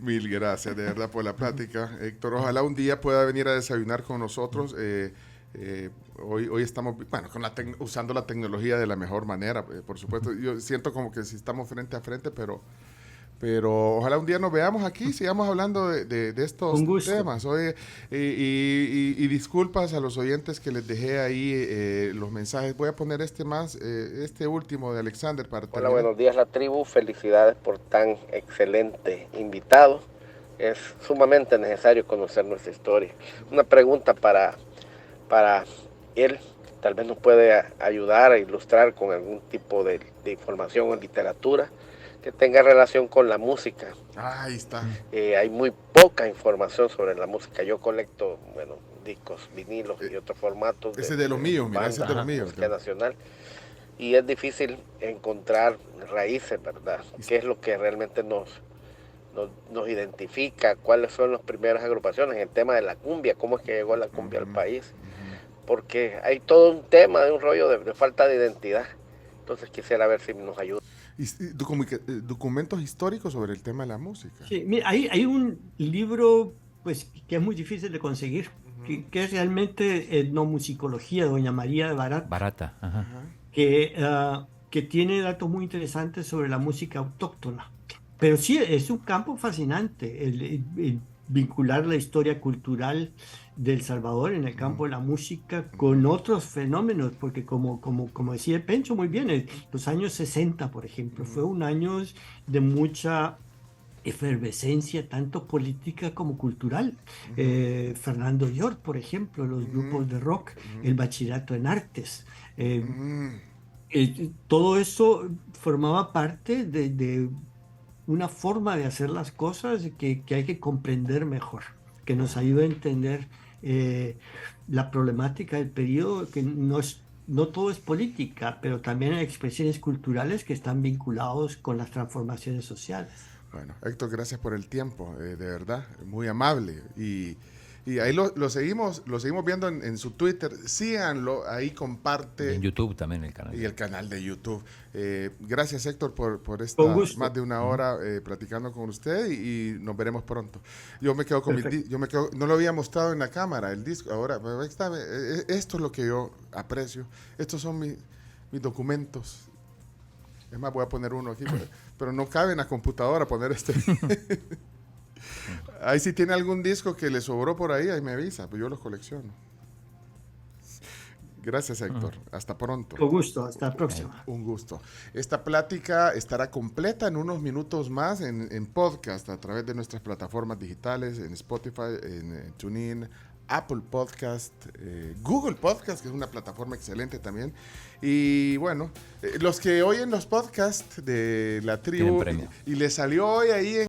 Mil gracias, de verdad, por la plática, Héctor. Ojalá un día pueda venir a desayunar con nosotros. Hoy estamos, usando la tecnología de la mejor manera, por supuesto. Yo siento como que si estamos frente a frente, pero ojalá un día nos veamos aquí y sigamos hablando de estos temas. Oye, y disculpas a los oyentes que les dejé ahí los mensajes. Voy a poner este último de Alexander para terminar. Hola, buenos días, la tribu. Felicidades por tan excelente invitado. Es sumamente necesario conocer nuestra historia. Una pregunta para él. Tal vez nos puede ayudar a ilustrar con algún tipo de información o literatura que tenga relación con la música. Ahí está. Hay muy poca información sobre la música. Yo colecto, discos, vinilos y otros formatos. Ese de lo mío, mira, ese de lo mío. Música nacional. Y es difícil encontrar raíces, ¿verdad? ¿Qué es lo que realmente nos identifica? ¿Cuáles son las primeras agrupaciones? El tema de la cumbia, ¿cómo es que llegó la cumbia al país? Porque hay todo un tema de un rollo de falta de identidad. Entonces quisiera ver si nos ayuda. Documentos históricos sobre el tema de la música. Sí, mira, hay un libro pues que es muy difícil de conseguir, que es realmente etnomusicología de doña María de Barata. Ajá. Que tiene datos muy interesantes sobre la música autóctona. Pero sí, es un campo fascinante el vincular la historia cultural de El Salvador en el campo de la música con otros fenómenos, porque como decía Pencho muy bien, los años 60, por ejemplo, fue un año de mucha efervescencia, tanto política como cultural. Fernando Llort, por ejemplo, los grupos de rock, el bachillerato en artes. Todo eso formaba parte de una forma de hacer las cosas que hay que comprender mejor, que nos ayuda a entender la problemática del periodo, que no todo es política, pero también hay expresiones culturales que están vinculados con las transformaciones sociales. Bueno, Héctor, gracias por el tiempo, de verdad, muy amable. Y ahí lo seguimos viendo en su Twitter. Síganlo, ahí comparte. Y en YouTube también el canal. Y el canal de YouTube. Gracias, Héctor, por esta más de una hora platicando con usted y nos veremos pronto. Yo me quedo con no lo había mostrado en la cámara, el disco. Ahora, esto es lo que yo aprecio. Estos son mis documentos. Es más, voy a poner uno aquí, pero no cabe en la computadora poner este. Ahí si tiene algún disco que le sobró por ahí me avisa, pues yo los colecciono. Gracias, Héctor. Hasta pronto. Con gusto, hasta la próxima. Un gusto. Esta plática estará completa en unos minutos más en podcast a través de nuestras plataformas digitales, en Spotify, en TuneIn, Apple Podcast, Google Podcast, que es una plataforma excelente también. Y bueno, los que oyen los podcasts de la tribu y les salió hoy ahí en